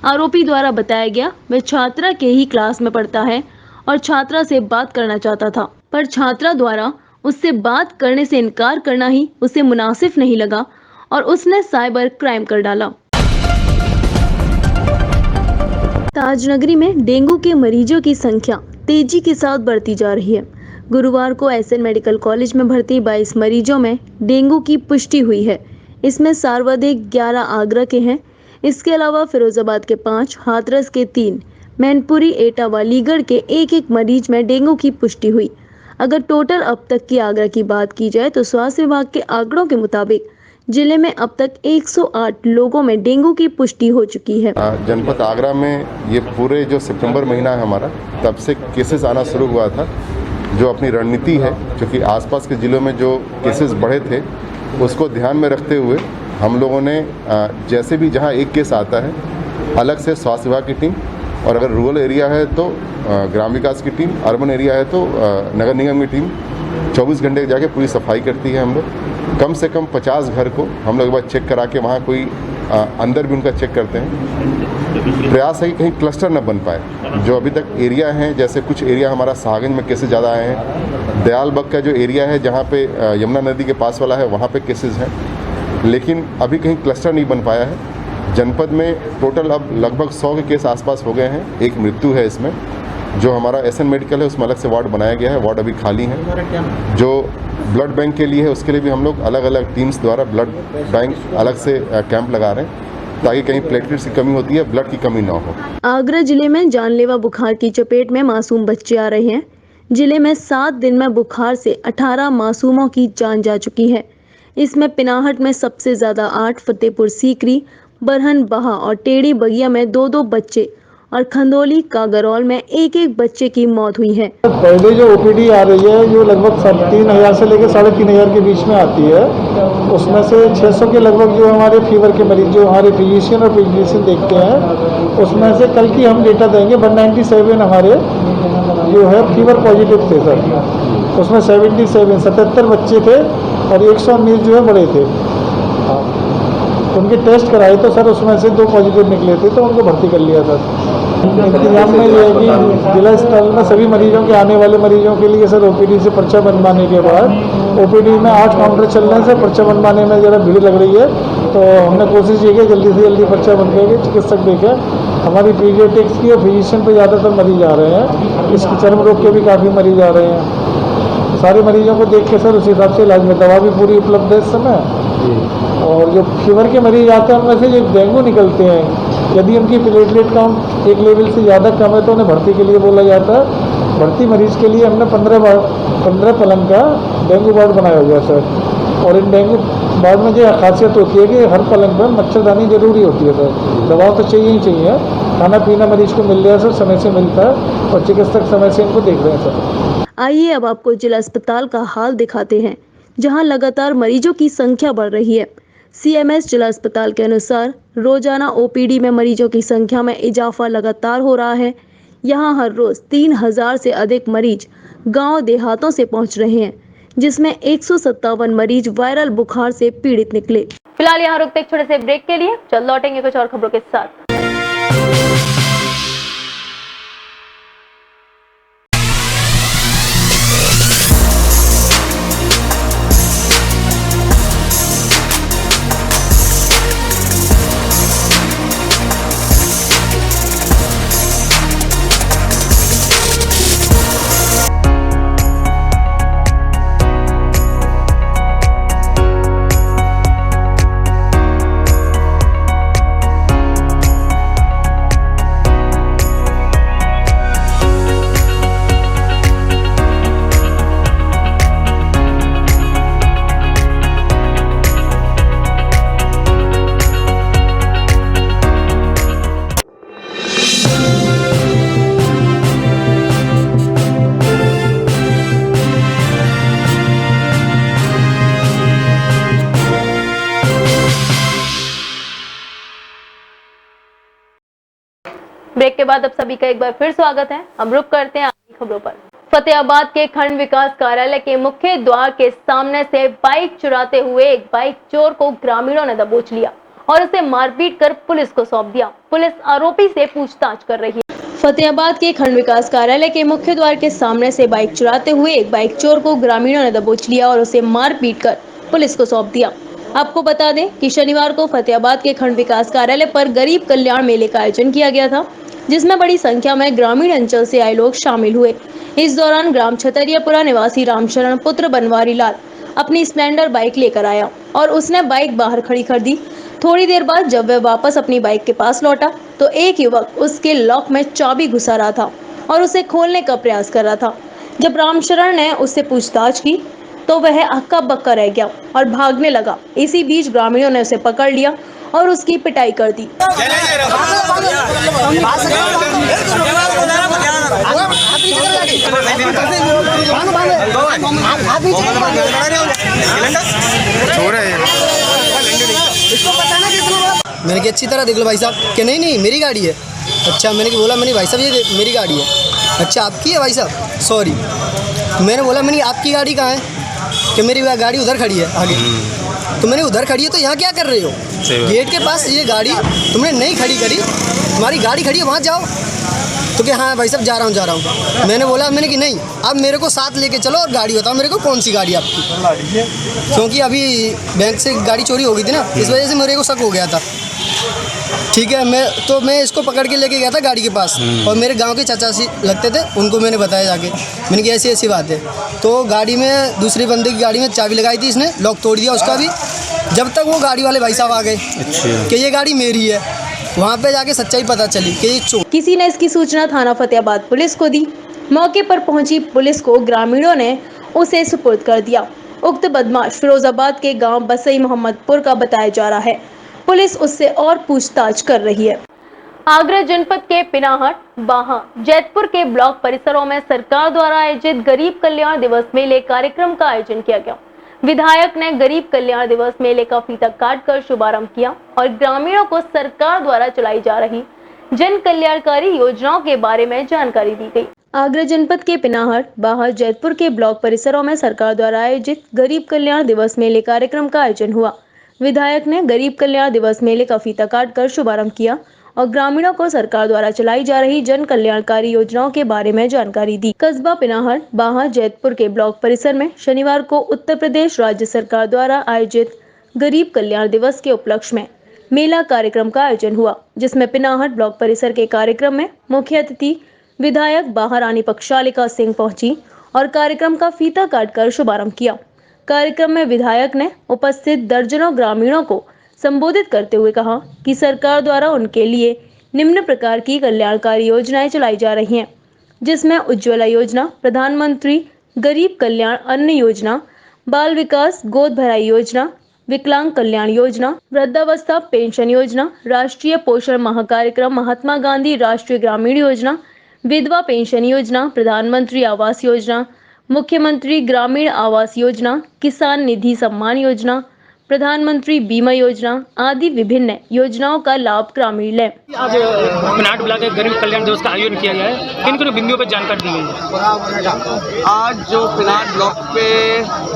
आरोपी द्वारा बताया गया वह छात्रा के ही क्लास में पढ़ता है और छात्रा से बात करना चाहता था, पर छात्रा द्वारा उससे बात करने से इनकार करना ही उसे मुनासिब नहीं लगा और उसने साइबर क्राइम कर डाला। ताजनगरी में डेंगू के मरीजों की संख्या तेजी के साथ बढ़ती जा रही है। गुरुवार को एसएन मेडिकल कॉलेज में भर्ती 22 मरीजों में डेंगू की पुष्टि हुई है। इसमें सर्वाधिक 11 आगरा के हैं। इसके अलावा फिरोजाबाद के 5, हाथरस के 3, मैनपुरी, एटा व अलीगढ़ के एक मरीज में डेंगू की पुष्टि हुई। अगर टोटल अब तक की आगरा की बात की जाए तो स्वास्थ्य विभाग के आंकड़ों के मुताबिक जिले में अब तक 108 लोगों में डेंगू की पुष्टि हो चुकी है। जनपद आगरा में ये पूरे जो सितंबर महीना है हमारा, तब से केसेस आना शुरू हुआ था। जो अपनी रणनीति है, क्योंकि आसपास के ज़िलों में जो केसेस बढ़े थे उसको ध्यान में रखते हुए हम लोगों ने जैसे भी जहाँ एक केस आता है अलग से स्वास्थ्य विभाग की टीम, और अगर रूरल एरिया है तो ग्राम विकास की टीम, अर्बन एरिया है तो नगर निगम की टीम 24 घंटे जाके पूरी सफाई करती है। हम लोग कम से कम 50 घर को हम लोग एक बार चेक करा के वहाँ कोई अंदर भी उनका चेक करते हैं। प्रयास है कि कहीं क्लस्टर न बन पाए। जो अभी तक एरिया हैं, जैसे कुछ एरिया हमारा साहगंज में केसेस ज़्यादा आए हैं, दयालबाग का जो एरिया है जहाँ पे यमुना नदी के पास वाला है वहाँ पे केसेस हैं, लेकिन अभी कहीं क्लस्टर नहीं बन पाया है। जनपद में टोटल अब लगभग 100 के केस आसपास हो गए हैं। एक मृत्यु है इसमें। जो हमारा एसएन मेडिकल है उसमें अलग से वार्ड बनाया गया है, वार्ड अभी खाली है। जो ब्लड बैंक के लिए है उसके लिए भी हम लोग अलग अलग टीम्स द्वारा ब्लड बैंक अलग से कैंप लगा रहे हैं ताकि कहीं प्लेटलेट्स की कमी होती है, ब्लड की कमी ना हो। आगरा जिले में जानलेवा बुखार की चपेट में मासूम बच्चे आ रहे हैं। जिले में 7 दिन में बुखार से 18 मासूमों की जान जा चुकी है। इसमें पिनाहट में सबसे ज्यादा 8, फतेहपुर सीकरी, बरहन बहा और टेढ़ी बगिया में 2-2 बच्चे और खंदौली कागरौल में 1-1 बच्चे की मौत हुई है। पहले जो ओपीडी आ रही है जो लगभग 3,000 से लेकर 3,500 के बीच में आती है, उसमें से 600 के लगभग जो हमारे फीवर के मरीज जो हमारे फिजिशियन और पीडियाट्रिशियन देखते हैं, उसमें से कल की हम डेटा देंगे 197 हमारे जो है फीवर पॉजिटिव थे सर। उसमें 77 बच्चे थे और 119 जो है बड़े थे। उनके टेस्ट कराए तो सर उसमें से 2 पॉजिटिव निकले थे तो उनको भर्ती कर लिया था। इंतजाम में ये है कि जिला अस्पताल में सभी मरीजों के आने वाले मरीजों के लिए सर ओपीडी से पर्चा बनवाने के बाद ओपीडी में 8 काउंटर चलने से पर्चा बनवाने में ज़रा भीड़ लग रही है, तो हमने कोशिश की कि जल्दी से जल्दी पर्चा बन करके चिकित्सक देखें। हमारी पीडियाट्रिक्स की और फिजिशियन पर ज़्यादातर मरीज आ रहे हैं, इसके चर्म रोग के भी काफ़ी मरीज आ रहे हैं। सारे मरीजों को देख के सर उस हिसाब से इलाज में दवा भी पूरी उपलब्ध है इस समय। और जो फीवर के मरीज आते हैं उनमें से जो डेंगू निकलते हैं, यदि उनकी प्लेटलेट काउंट एक लेवल से ज़्यादा कम है तो उन्हें भर्ती के लिए बोला जाता है। भर्ती मरीज के लिए हमने 15 पलंग का डेंगू वार्ड बनाया हुआ है सर। और इन डेंगू वार्ड में जो खासियत होती है कि हर पलंग पर मच्छरदानी जरूरी होती है सर। दवा तो चाहिए ही चाहिए, खाना पीना मरीज को मिल रहा है सर, समय से मिलता है और चिकित्सक समय से इनको देख रहे हैं सर। आइए अब आपको जिला अस्पताल का हाल दिखाते हैं, जहां लगातार मरीजों की संख्या बढ़ रही है। सीएमएस जिला अस्पताल के अनुसार रोजाना ओपीडी में मरीजों की संख्या में इजाफा लगातार हो रहा है। यहां हर रोज 3,000 से अधिक मरीज गांव देहातों से पहुंच रहे हैं, जिसमें 157 मरीज वायरल बुखार से पीड़ित निकले। फिलहाल यहाँ रुकते एक छोटे से ब्रेक के लिए, जल्द लौटेंगे कुछ और खबरों के साथ। के बाद अब सभी का एक बार फिर स्वागत है। हम रुक करते हैं आगे खबरों पर। फतेहाबाद के खंड विकास कार्यालय के मुख्य द्वार के सामने से बाइक चुराते हुए एक बाइक चोर को ग्रामीणों ने दबोच लिया और उसे मारपीट कर पुलिस को सौंप दिया। पुलिस आरोपी से पूछताछ कर रही है। फतेहाबाद के खंड विकास कार्यालय के मुख्य द्वार के सामने से बाइक चुराते हुए एक बाइक चोर को ग्रामीणों ने दबोच लिया और उसे मारपीट कर पुलिस को सौंप दिया। आपको बता दें कि शनिवार को फतेहाबाद के खंड विकास कार्यालय पर गरीब कल्याण मेले का आयोजन किया गया था, जिसमें बड़ी संख्या में ग्रामीण अंचल से आए लोग शामिल हुए। इस दौरान ग्राम छतरियापुरा निवासी रामशरण पुत्र बनवारी लाल अपनी स्प्लेंडर बाइक लेकर आया और उसने बाइक बाहर खड़ी कर दी। थोड़ी देर बाद जब वह वापस अपनी बाइक के पास लौटा तो एक युवक उसके लॉक में चाबी घुसा रहा था और उसे खोलने का प्रयास कर रहा था। जब रामशरण ने उससे पूछताछ की तो वह हक्का बक्का रह गया और भागने लगा। इसी बीच ग्रामीणों ने उसे पकड़ लिया और उसकी पिटाई कर दी। मैंने कहा अच्छी तरह देख लो भाई साहब कि नहीं मेरी गाड़ी है। अच्छा मैंने बोला मैंने भाई साहब ये मेरी गाड़ी है। अच्छा आपकी है भाई साहब, सॉरी। मैंने बोला मैंने आपकी गाड़ी कहाँ है कि मेरी गाड़ी उधर खड़ी है आगे। तो मैंने उधर खड़ी है तो यहाँ क्या कर रहे हो? गेट के पास ये गाड़ी तुमने नहीं खड़ी करी, तुम्हारी गाड़ी खड़ी है वहाँ जाओ। तो क्या हाँ भाई साहब जा रहा हूँ। मैंने बोला मैंने कि नहीं अब मेरे को साथ लेके चलो और गाड़ी बताओ मेरे को कौन सी गाड़ी आपकी, क्योंकि अभी बैंक से गाड़ी चोरी हो गई थी ना, इस वजह से मेरे को शक हो गया था। ठीक है, मैं इसको पकड़ के लेके गया था गाड़ी के पास और मेरे गांव के चाचा सी लगते थे, उनको मैंने बताया जाके। मैंने कहा ऐसी बात है। तो गाड़ी में दूसरे बंदे की गाड़ी में चाबी लगाई थी, इसने लॉक तोड़ दिया उसका भी। जब तक वो गाड़ी वाले भाई साहब आ गए कि ये गाड़ी मेरी है, वहाँ पे जाके सच्चाई पता चली कि ये चोर। किसी ने इसकी सूचना थाना फतेहाबाद पुलिस को दी। मौके पर पहुंची पुलिस को ग्रामीणों ने उसे सुपुर्द कर दिया। उक्त बदमाश फिरोजाबाद के गांव बसई मोहम्मदपुर का बताया जा रहा है। पुलिस उससे और पूछताछ कर रही है। आगरा जनपद के पिनाहट, बाहा, जैतपुर के ब्लॉक परिसरों में सरकार द्वारा आयोजित गरीब कल्याण दिवस मेले कार्यक्रम का आयोजन किया गया। विधायक ने गरीब कल्याण दिवस मेले का फीता काटकर शुभारंभ किया और ग्रामीणों को सरकार द्वारा चलाई जा रही जन कल्याणकारी योजनाओं के बारे में जानकारी दी गई। आगरा जनपद के पिनाहट, बाहा, जैतपुर के ब्लॉक परिसरों में सरकार द्वारा आयोजित गरीब कल्याण दिवस मेले कार्यक्रम का आयोजन हुआ। विधायक ने गरीब कल्याण दिवस मेले का फीता काटकर शुभारंभ किया और ग्रामीणों को सरकार द्वारा चलाई जा रही जन कल्याणकारी योजनाओं के बारे में जानकारी दी। कस्बा पिनाहट, बाहा, जैतपुर के ब्लॉक परिसर में शनिवार को उत्तर प्रदेश राज्य सरकार द्वारा आयोजित गरीब कल्याण दिवस के उपलक्ष्य में मेला कार्यक्रम का आयोजन हुआ, जिसमें पिनाहट ब्लॉक परिसर के कार्यक्रम में मुख्य अतिथि विधायक बाहा रानी पक्षालिका सिंह पहुंची और कार्यक्रम का फीता काटकर शुभारंभ किया। कार्यक्रम में विधायक ने उपस्थित दर्जनों ग्रामीणों को संबोधित करते हुए कहा कि सरकार द्वारा उनके लिए निम्न प्रकार की कल्याणकारी योजनाएं चलाई जा रही हैं, जिसमें उज्ज्वला योजना, प्रधानमंत्री गरीब कल्याण अन्न योजना, बाल विकास गोद भराई योजना, विकलांग कल्याण योजना, वृद्धावस्था पेंशन योजना, राष्ट्रीय पोषण माह कार्यक्रम, महात्मा गांधी राष्ट्रीय ग्रामीण योजना, विधवा पेंशन योजना, प्रधानमंत्री आवास योजना, मुख्यमंत्री ग्रामीण आवास योजना, किसान निधि सम्मान योजना, प्रधानमंत्री बीमा योजना आदि विभिन्न योजनाओं का लाभ ग्रामीण लें। आज पिनाहट ब्लॉक के गरीब कल्याण दिवस का आयोजन किया गया है, किन किन बिंदुओं पर जानकारी दी गई है? आज जो पिनाहट ब्लॉक पे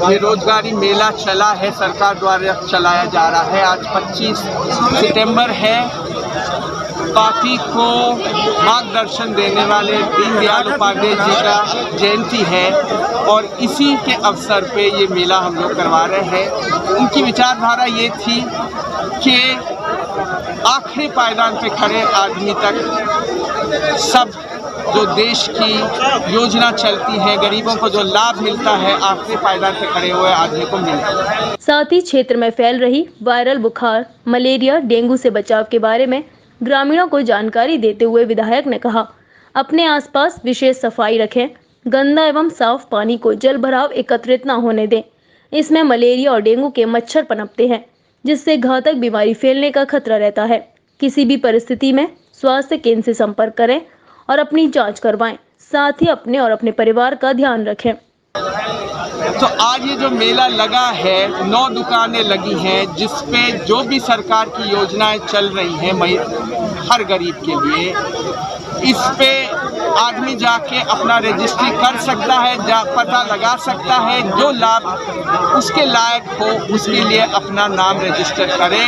बेरोजगारी मेला चला है, सरकार द्वारा चलाया जा रहा है। आज 25 सितंबर है। पार्टी को मार्गदर्शन देने वाले दीनदयाल उपाध्याय जी का जयंती है और इसी के अवसर पे ये मेला हम लोग करवा रहे हैं। उनकी विचारधारा ये थी कि आखिरी पायदान पे खड़े आदमी तक सब जो देश की योजना चलती है, गरीबों को जो लाभ मिलता है, आखिरी पायदान पे खड़े हुए आदमी को मिले। साथ ही क्षेत्र में फैल रही वायरल बुखार, मलेरिया, डेंगू से बचाव के बारे में ग्रामीणों को जानकारी देते हुए विधायक ने कहा, अपने आसपास विशेष सफाई रखें, गंदा एवं साफ पानी को जल भराव एकत्रित न होने दें। इसमें मलेरिया और डेंगू के मच्छर पनपते हैं, जिससे घातक बीमारी फैलने का खतरा रहता है। किसी भी परिस्थिति में स्वास्थ्य केंद्र से संपर्क करें और अपनी जांच करवाएं। साथ ही अपने और अपने परिवार का ध्यान रखें। तो आज ये जो मेला लगा है, 9 दुकानें लगी हैं जिस पे जो भी सरकार की योजनाएं चल रही हैं हर गरीब के लिए, इस पे आदमी जाके अपना रजिस्ट्री कर सकता है, पता लगा सकता है, जो लाभ उसके लायक हो उसके लिए अपना नाम रजिस्टर करे,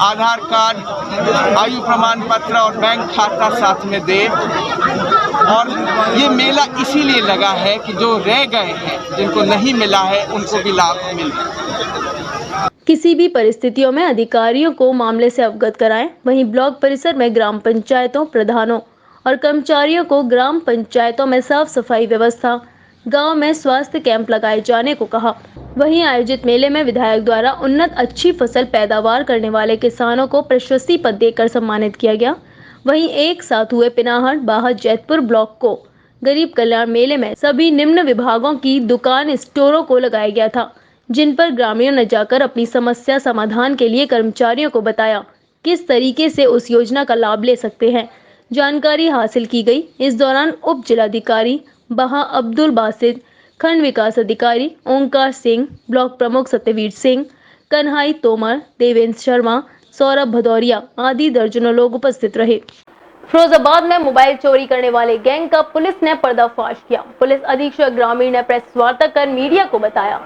आधार कार्ड, आयु प्रमाण पत्र और बैंक खाता साथ में दे। और ये मेला इसीलिए लगा है कि जो रह गए हैं, जिनको नहीं मिला है, उनको भी लाभ मिले। किसी भी परिस्थितियों में अधिकारियों को मामले से अवगत कराएं। वहीं ब्लॉक परिसर में ग्राम पंचायतों, प्रधानों और कर्मचारियों को ग्राम पंचायतों में साफ सफाई व्यवस्था, गांव में स्वास्थ्य कैंप लगाए जाने को कहा। वहीं आयोजित मेले में विधायक द्वारा उन्नत अच्छी फसल पैदावार करने वाले किसानों को प्रशस्ति पत्र देकर सम्मानित किया गया। वहीं एक साथ हुए पिनाहट, बाहर, जैतपुर ब्लॉक को गरीब कल्याण मेले में सभी निम्न विभागों की दुकान स्टोरों को लगाया गया था, जिन पर ग्रामीणों ने जाकर अपनी समस्या समाधान के लिए कर्मचारियों को बताया किस तरीके से उस योजना का लाभ ले सकते हैं। जानकारी हासिल की गई। इस दौरान उप जिलाधिकारी बहा अब्दुल बासित, खंड विकास अधिकारी ओंकार सिंह, ब्लॉक प्रमुख सत्यवीर सिंह, कन्हाई तोमर, देवेंद्र शर्मा, सौरभ भदौरिया आदि दर्जनों लोग उपस्थित रहे। फिरोजाबाद में मोबाइल चोरी करने वाले गैंग का पुलिस ने पर्दाफाश किया। पुलिस अधीक्षक ग्रामीण ने प्रेस वार्ता कर मीडिया को बताया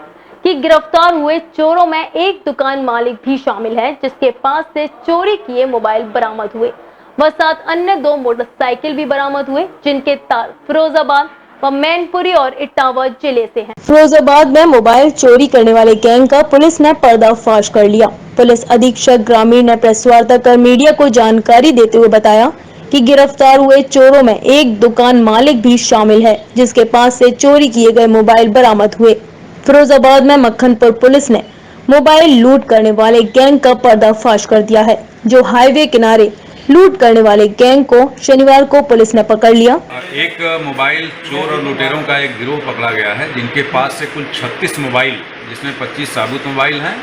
कि गिरफ्तार हुए चोरों में एक दुकान मालिक भी शामिल है, जिसके पास से चोरी किए मोबाइल बरामद हुए व 7 अन्य 2 मोटरसाइकिल भी बरामद हुए, जिनके तार फिरोजाबाद व मैनपुरी और इटावा जिले से हैं। फिरोजाबाद में मोबाइल चोरी करने वाले गैंग का पुलिस ने पर्दाफाश कर लिया। पुलिस अधीक्षक ग्रामीण ने प्रेस वार्ता कर मीडिया को जानकारी देते हुए बताया कि गिरफ्तार हुए चोरों में एक दुकान मालिक भी शामिल है, जिसके पास से चोरी किए गए मोबाइल बरामद हुए। फिरोजाबाद में मक्खनपुर पुलिस ने मोबाइल लूट करने वाले गैंग का पर्दाफाश कर दिया है, जो हाईवे किनारे लूट करने वाले गैंग को शनिवार को पुलिस ने पकड़ लिया। एक मोबाइल चोर और लुटेरों का एक गिरोह पकड़ा गया है, जिनके पास से कुल 36 मोबाइल, जिसमें 25 साबुत मोबाइल हैं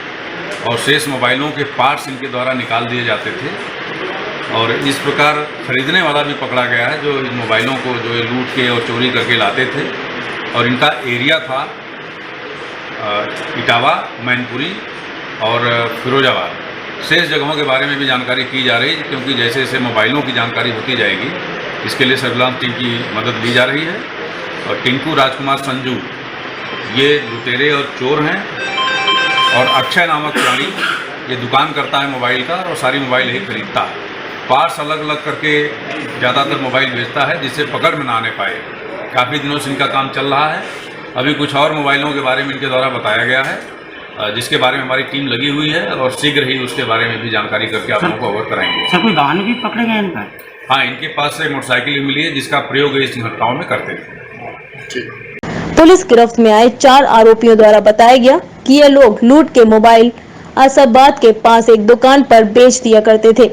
और शेष मोबाइलों के पार्ट्स इनके द्वारा निकाल दिए जाते थे। और इस प्रकार खरीदने वाला भी पकड़ा गया है, जो इन मोबाइलों को जो लूट के और चोरी करके लाते थे। और इनका एरिया था इटावा, मैनपुरी और फिरोजाबाद। शेष जगहों के बारे में भी जानकारी की जा रही है, क्योंकि जैसे जैसे मोबाइलों की जानकारी होती जाएगी, इसके लिए सर्विलांस टीम की मदद ली जा रही है। और टिंकू राजकुमार संजू ये लुटेरे और चोर हैं, और अक्षय नामक प्राणी ये दुकान करता है मोबाइल का और सारी मोबाइल यही खरीदता है। पार्ट्स अलग अलग करके ज़्यादातर मोबाइल बेचता है, जिससे पकड़ में ना आने पाए। काफ़ी दिनों से इनका काम चल रहा है। अभी कुछ और मोबाइलों के बारे में इनके द्वारा बताया गया है, जिसके बारे में हमारी टीम लगी हुई है और शीघ्र ही उसके बारे में भी जानकारी करके आप लोगों को अवगत कराएंगे। सर, कोई वाहन भी पकड़े गए इनका? हाँ, इनके पास से मोटरसाइकिल भी मिली है, जिसका प्रयोग इस घटनाओं में करते थे। पुलिस गिरफ्त में आए 4 आरोपियों द्वारा बताया गया कि ये लोग लूट के मोबाइल आसाबाद के पास एक दुकान पर बेच दिया करते थे।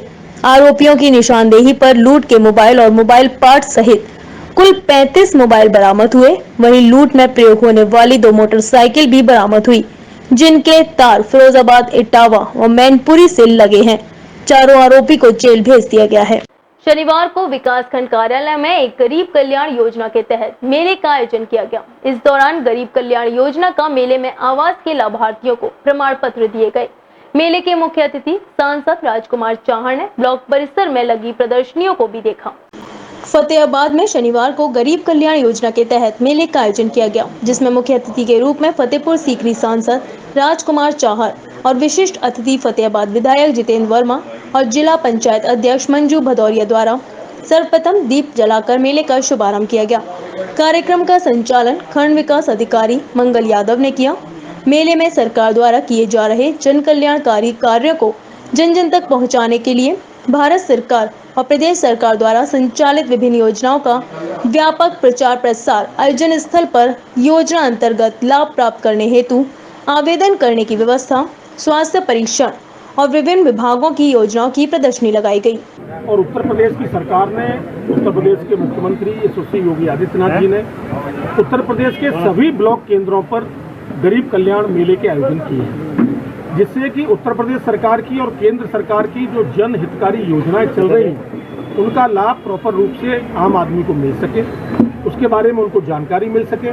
आरोपियों की निशानदेही पर लूट के मोबाइल और मोबाइल पार्ट सहित कुल 35 मोबाइल बरामद हुए। वहीं लूट में प्रयोग होने वाली 2 मोटरसाइकिल भी बरामद हुई, जिनके तार फिरोजाबाद, इटावा और मैनपुरी से लगे हैं। चारों आरोपी को जेल भेज दिया गया है। शनिवार को विकास खंड कार्यालय में एक गरीब कल्याण योजना के तहत मेले का आयोजन किया गया। इस दौरान गरीब कल्याण योजना का मेले में आवास के लाभार्थियों को प्रमाण पत्र दिए गए। मेले के मुख्य अतिथि सांसद राजकुमार चाहर ने ब्लॉक परिसर में लगी प्रदर्शनियों को भी देखा। फतेहाबाद में शनिवार को गरीब कल्याण योजना के तहत मेले का आयोजन किया गया, जिसमें मुख्य अतिथि के रूप में फतेहपुर सीकरी सांसद राजकुमार चाहर और विशिष्ट अतिथि फतेहाबाद विधायक जितेंद्र वर्मा और जिला पंचायत अध्यक्ष मंजू भदौरिया द्वारा सर्वप्रथम दीप जलाकर मेले का शुभारंभ किया गया। कार्यक्रम का संचालन खंड विकास अधिकारी मंगल यादव ने किया। मेले में सरकार द्वारा किए जा रहे जन कल्याणकारी कार्यों को जन जन तक पहुंचाने के लिए भारत सरकार और प्रदेश सरकार द्वारा संचालित विभिन्न योजनाओं का व्यापक प्रचार प्रसार, आयोजन स्थल पर योजना अंतर्गत लाभ प्राप्त करने हेतु आवेदन करने की व्यवस्था, स्वास्थ्य परीक्षण और विभिन्न विभागों की योजनाओं की प्रदर्शनी लगाई गई। और उत्तर प्रदेश की सरकार ने, उत्तर प्रदेश के मुख्यमंत्री यशस्वी योगी आदित्यनाथ जी ने उत्तर प्रदेश के सभी ब्लॉक केंद्रों पर गरीब कल्याण मेले के आयोजन किए हैं, जिससे कि उत्तर प्रदेश सरकार की और केंद्र सरकार की जो जन हितकारी योजनाएं चल रही हैं, उनका लाभ प्रॉपर रूप से आम आदमी को मिल सके, उसके बारे में उनको जानकारी मिल सके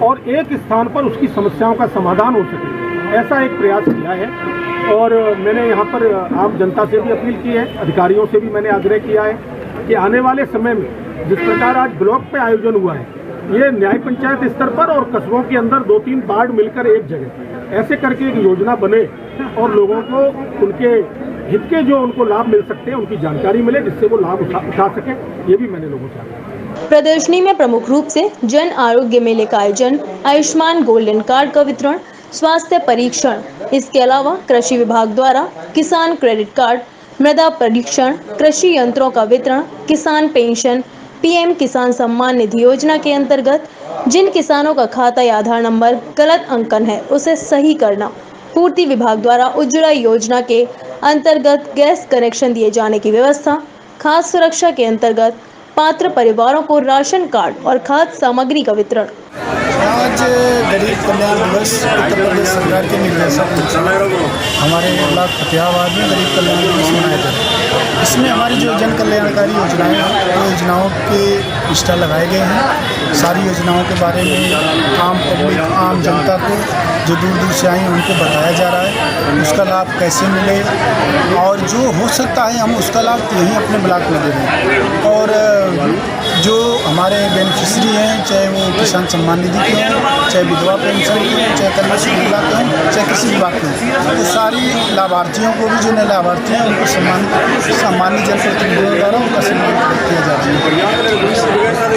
और एक स्थान पर उसकी समस्याओं का समाधान हो सके, ऐसा एक प्रयास किया है। और मैंने यहाँ पर आम जनता से भी अपील की है, अधिकारियों से भी मैंने आग्रह किया है कि आने वाले समय में जिस प्रकार आज ब्लॉक पे आयोजन हुआ है, ये न्याय पंचायत स्तर पर और कस्बों के अंदर 2-3 वार्ड मिलकर एक जगह ऐसे करके एक योजना बने और लोगों को उनके हित के जो उनको लाभ मिल सकते हैं उनकी जानकारी मिले, जिससे वो लाभ उठा सकें। ये भी मैंने लोगों से कहा। प्रदर्शनी में प्रमुख रूप से जन आरोग्य मेले का आयोजन, आयुष्मान गोल्डन कार्ड का वितरण, स्वास्थ्य परीक्षण, इसके अलावा कृषि विभाग द्वारा किसान क्रेडिट कार्ड, मृदा परीक्षण, कृषि यंत्रों का वितरण, किसान पेंशन, पीएम किसान सम्मान निधि योजना के अंतर्गत जिन किसानों का खाता या आधार नंबर गलत अंकन है उसे सही करना, पूर्ति विभाग द्वारा उज्ज्वला योजना के अंतर्गत गैस कनेक्शन दिए जाने की व्यवस्था, खाद्य सुरक्षा के अंतर्गत पात्र परिवारों को राशन कार्ड और खाद्य सामग्री का वितरण। आज गरीब कल्याण दिवस उत्तर प्रदेश सरकार के निर्देशक हमारे ब्लॉक फतेहाबाद में गरीब कल्याण दिवस मनाया जाता है। इसमें हमारी जो जन कल्याणकारी योजनाएं हैं, योजनाओं के स्टॉल लगाए गए हैं। सारी योजनाओं के बारे में आम पब्लिक, आम जनता को जो दूर दूर से आई हैं उनको बताया जा रहा है, उसका लाभ कैसे मिले और जो हो सकता है हम उसका लाभ यहीं अपने ब्लॉक में दे दें। और जो हमारे बेनिफिशरी हैं, चाहे वो किसान सम्मान निधि के हों, चाहे विधवा पेंशन के हों, चाहे कन्याश्री विभाग के हों, चाहे किसी विभाग के हों, तो सारी लाभार्थियों को भी जो नए लाभार्थी हैं उनको सामान्य जनप्रतिनिधियों द्वारा उनका सम्मान किया जा रहा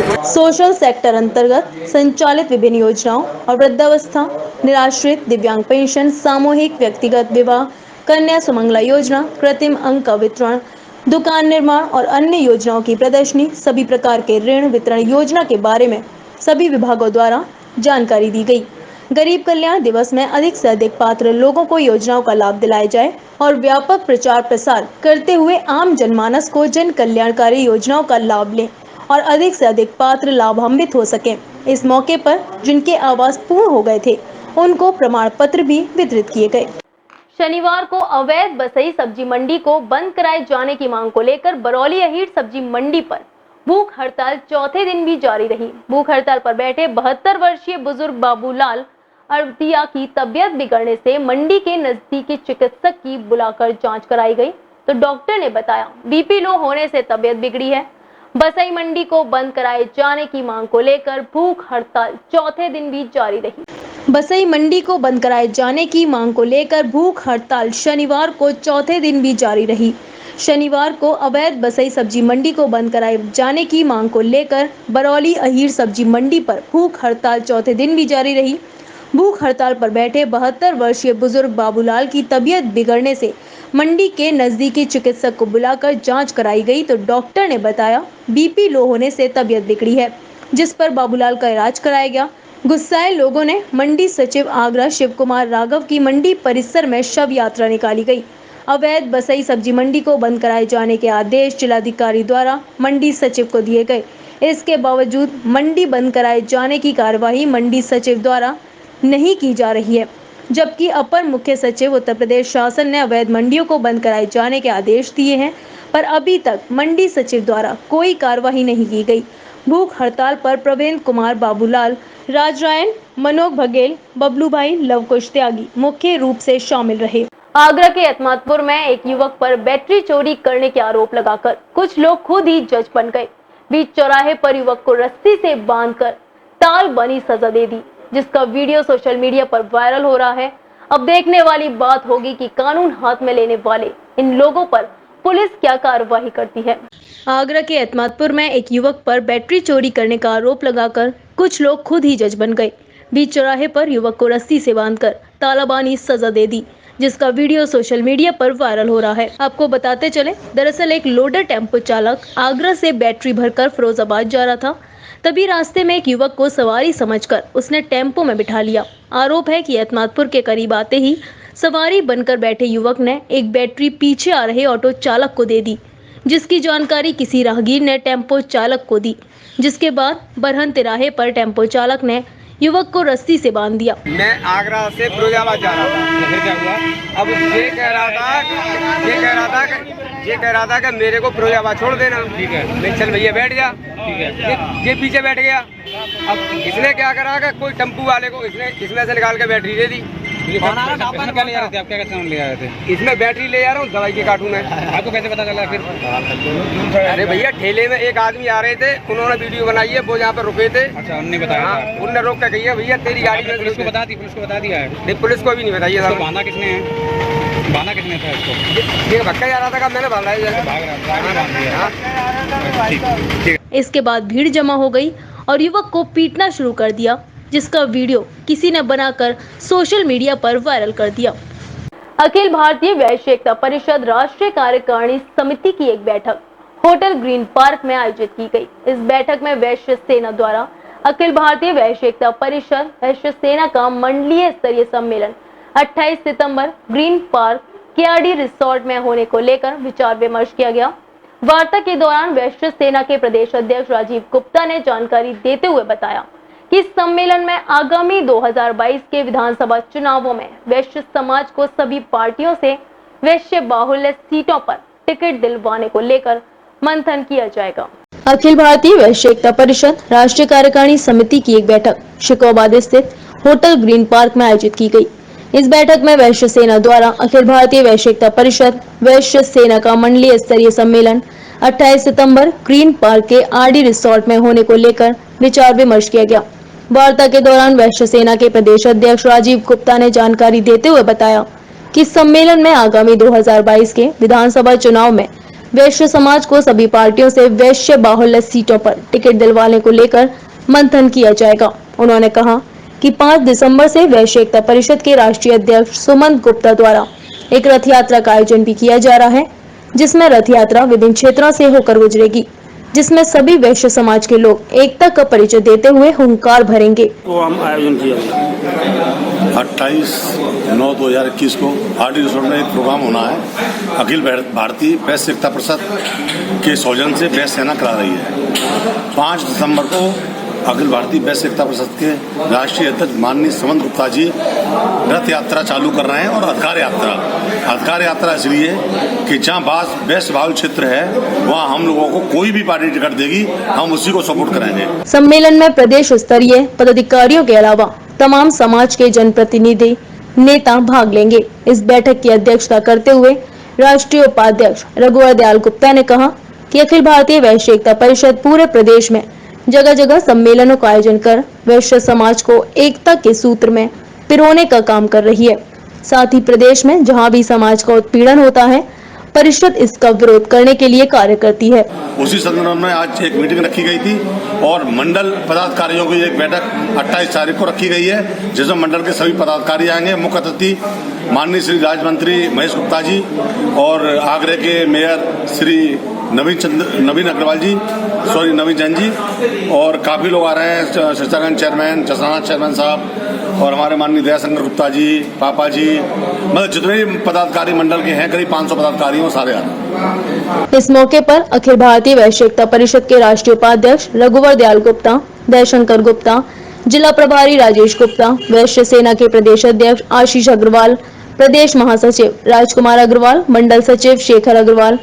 है। सोशल सेक्टर अंतर्गत संचालित विभिन्न योजनाओं और वृद्धावस्था, निराश्रित, दिव्यांग पेंशन, सामूहिक व्यक्तिगत विवाह, कन्या सुमंगला योजना, कृत्रिम अंग का वितरण, दुकान निर्माण और अन्य योजनाओं की प्रदर्शनी, सभी प्रकार के ऋण वितरण योजना के बारे में सभी विभागों द्वारा जानकारी दी गई। गरीब कल्याण दिवस में अधिक से अधिक पात्र लोगों को योजनाओं का लाभ दिलाया जाए और व्यापक प्रचार प्रसार करते हुए आम जनमानस को जन कल्याणकारी योजनाओं का लाभ लें और अधिक से अधिक पात्र लाभान्वित हो सकें। इस मौके पर जिनके आवास पूर्ण हो गए थे उनको प्रमाण पत्र भी वितरित किए गए। शनिवार को अवैध बसई सब्जी मंडी को बंद कराए जाने की मांग को लेकर बरौली अहीर सब्जी मंडी पर भूख हड़ताल चौथे दिन भी जारी रही। भूख हड़ताल पर बैठे 72 वर्षीय बुजुर्ग बाबूलाल अड़तिया की तबियत बिगड़ने से मंडी के नजदीकी चिकित्सक की बुलाकर जांच कराई गई तो डॉक्टर ने बताया बीपी लो होने से तबियत बिगड़ी है। बसई मंडी को बंद कराए जाने की मांग को लेकर भूख हड़ताल चौथे दिन भी जारी रही। बसई मंडी को बंद कराए जाने की मांग को लेकर भूख हड़ताल शनिवार को चौथे दिन भी जारी रही। शनिवार को अवैध बसई सब्जी मंडी को बंद कराए जाने की मांग को लेकर बरौली अहीर सब्जी मंडी पर भूख हड़ताल चौथे दिन भी जारी रही। भूख हड़ताल पर बैठे 72 वर्षीय बुजुर्ग बाबूलाल की तबीयत बिगड़ने से मंडी के नजदीकी चिकित्सक को बुलाकर जांच कराई गई तो डॉक्टर ने बताया बीपी लो होने से तबीयत बिगड़ी है, जिस पर बाबूलाल का इलाज कराया गया। गुस्साए लोगों ने मंडी सचिव आगरा शिव कुमार राघव की मंडी परिसर में शव यात्रा निकाली गई। अवैध बसई सब्जी मंडी को बंद कराए जाने के आदेश जिलाधिकारी द्वारा मंडी सचिव को दिए गए। इसके बावजूद मंडी बंद कराए जाने की कार्यवाही मंडी सचिव द्वारा नहीं की जा रही है, जबकि अपर मुख्य सचिव उत्तर प्रदेश शासन ने अवैध मंडियों को बंद कराए जाने के आदेश दिए हैं, पर अभी तक मंडी सचिव द्वारा कोई कार्यवाही नहीं की गई। भूख हड़ताल पर प्रवीण कुमार बाबूलाल, राजरायन, मनोज बघेल, बबलू भाई, लवकुश त्यागी मुख्य रूप से शामिल रहे। आगरा के एतमादपुर में एक युवक पर बैटरी चोरी करने के आरोप लगाकर कुछ लोग खुद ही जज बन गए। बीच चौराहे पर युवक को रस्सी से बांधकर ताल बनी सजा दे दी, जिसका वीडियो सोशल मीडिया पर वायरल हो रहा है। अब देखने वाली बात होगी कि कानून हाथ में लेने वाले इन लोगों पर पुलिस क्या कार्रवाई करती है। आगरा के एतमादपुर में एक युवक पर बैटरी चोरी करने का आरोप लगाकर कुछ लोग खुद ही जज बन गए। बीच चौराहे पर युवक को रस्सी से बांधकर तालाबानी सजा दे दी, जिसका वीडियो सोशल मीडिया पर वायरल हो रहा है। आपको बताते चले, दरअसल एक लोडर टेम्पो चालक आगरा से बैटरी भरकर फिरोजाबाद जा रहा था। तभी रास्ते में एक युवक को सवारी समझकर उसने टेम्पो में बिठा लिया। आरोप है कि एतमादपुर के करीब आते ही सवारी बनकर बैठे युवक ने एक बैटरी पीछे आ रहे ऑटो चालक को दे दी, जिसकी जानकारी किसी राहगीर ने टेम्पो चालक को दी, जिसके बाद बरहन तिराहे पर टेम्पो चालक ने युवक को रस्सी से बांध दिया। मैं आगरा से फिरोजाबाद जा रहा था, फिर क्या हुआ? अब ये कह रहा था कि मेरे को फिरोजाबाद छोड़ देना। ठीक है, मैं चल भैया बैठ जा। ठीक है, ये पीछे बैठ गया। अब इसने क्या करा कि कोई टेम्पू वाले को इसमें से निकाल के बैटरी दे दी। क्या ले जा रहे थे आप? क्या सामान ले जा रहे थे? इसमें बैटरी ले जा रहा हूँ, दवाई के कार्टून में। आपको कैसे पता चला फिर? अरे भैया ठेले में एक आदमी आ रहे थे, उन्होंने वीडियो बनाई है, वो जहाँ पर रुके थे। अच्छा, उन्होंने बताया? उनने रोक के कही है भैया तेरी गाड़ी में। पुलिस को बता दिया है? नहीं, पुलिस को भी नहीं बताइए। बांधा किसने था इसको? ये भक्का जा रहा था, मैंने बांधा है। इसके बाद भीड़ जमा हो गई और युवक को पीटना शुरू कर दिया, जिसका वीडियो किसी ने बनाकर सोशल मीडिया पर वायरल कर दिया। अखिल भारतीय वैश्य एकता परिषद राष्ट्रीय कार्यकारिणी समिति की एक बैठक होटल ग्रीन पार्क में आयोजित की गई। इस बैठक में वैश्य सेना द्वारा अखिल भारतीय वैश्य एकता परिषद वैश्य सेना का मंडलीय स्तरीय सम्मेलन 28 सितंबर ग्रीन पार्क केआरडी रिसोर्ट में होने को लेकर विचार विमर्श किया गया। वार्ता के दौरान वैश्य सेना के प्रदेश अध्यक्ष राजीव गुप्ता ने जानकारी देते हुए बताया कि इस सम्मेलन में आगामी 2022 के विधानसभा चुनावों में वैश्य समाज को सभी पार्टियों से वैश्य बाहुल्य सीटों पर टिकट दिलवाने को लेकर मंथन किया जाएगा। अखिल भारतीय वैश्य एकता परिषद राष्ट्रीय कार्यकारिणी समिति की एक बैठक शिकोबाद स्थित होटल ग्रीन पार्क में आयोजित की गई। इस बैठक में वैश्य सेना द्वारा अखिल भारतीय वैश्य एकता परिषद वैश्य सेना का मंडलीय स्तरीय सम्मेलन 28 सितंबर ग्रीन पार्क के आरडी रिसोर्ट में होने को लेकर विचार विमर्श किया गया। वार्ता के दौरान वैश्य सेना के प्रदेश अध्यक्ष राजीव गुप्ता ने जानकारी देते हुए बताया कि सम्मेलन में आगामी 2022 के विधानसभा चुनाव में वैश्य समाज को सभी पार्टियों से वैश्य बाहुल्य सीटों पर टिकट दिलवाने को लेकर मंथन किया जाएगा। उन्होंने कहा कि 5 दिसंबर से वैश्य एकता परिषद के राष्ट्रीय अध्यक्ष सुमंत गुप्ता द्वारा एक रथ यात्रा का आयोजन भी किया जा रहा है, जिसमें रथ यात्रा विभिन्न क्षेत्रों से होकर गुजरेगी, जिसमें सभी वैश्य समाज के लोग एकता का परिचय देते हुए हुंकार भरेंगे। तो हम आयोजन किया 28/9/2021 को आरडी रिसोर्ट में एक प्रोग्राम होना है। अखिल भारतीय वैश्य एकता परिषद के सौजन्य से वैश्य सेना करा रही है। 5 दिसंबर को अखिल भारतीय वैश्य एकता परिषद के राष्ट्रीय अध्यक्ष माननीय सुमंत गुप्ता जी रथ यात्रा चालू कर रहे हैं और अधिकार यात्रा इसलिए कि जहाँ वैश्य बाहुल क्षेत्र है वहाँ हम लोगों को कोई भी पार्टी टिकट देगी, हम उसी को सपोर्ट करेंगे। सम्मेलन में प्रदेश स्तरीय पदाधिकारियों के अलावा तमाम समाज के जनप्रतिनिधि नेता भाग लेंगे। इस बैठक की अध्यक्षता करते हुए राष्ट्रीय उपाध्यक्ष रघुवर दयाल गुप्ता ने कहा कि अखिल भारतीय वैश्य एकता परिषद पूरे प्रदेश में जगह जगह सम्मेलनों का आयोजन कर वैश्य समाज को एकता के सूत्र में पिरोने का काम कर रही है। साथ ही प्रदेश में जहां भी समाज का उत्पीड़न होता है, परिषद इसका विरोध करने के लिए कार्य करती है। उसी संदर्भ में आज एक मीटिंग रखी गई थी और मंडल पदाधिकारियों की एक बैठक 28 तारीख को रखी गई है, जिसमें मंडल के सभी पदाधिकारी आएंगे। मुख्य अतिथि माननीय श्री राज्य मंत्री महेश गुप्ता जी और आगरे के मेयर श्री नवीन अग्रवाल जी, नवीन जैन जी, और काफ़ी लोग आ रहे हैं। शिक्षागंज चेयरमैन, चसाना चेयरमैन साहब और हमारे माननीय दयाशंकर गुप्ता जी, पापा जी, मतलब जितने भी पदाधिकारी मंडल के हैं, करीब 500 पदाधिकारी हैं, सारे आ रहे हैं। इस मौके पर अखिल भारतीय वैश्य एकता परिषद के राष्ट्रीय उपाध्यक्ष रघुवर दयाल गुप्ता, दयाशंकर गुप्ता, जिला प्रभारी राजेश गुप्ता, वैश्य सेना के प्रदेश अध्यक्ष आशीष अग्रवाल, प्रदेश महासचिव राजकुमार अग्रवाल, मंडल सचिव शेखर अग्रवाल,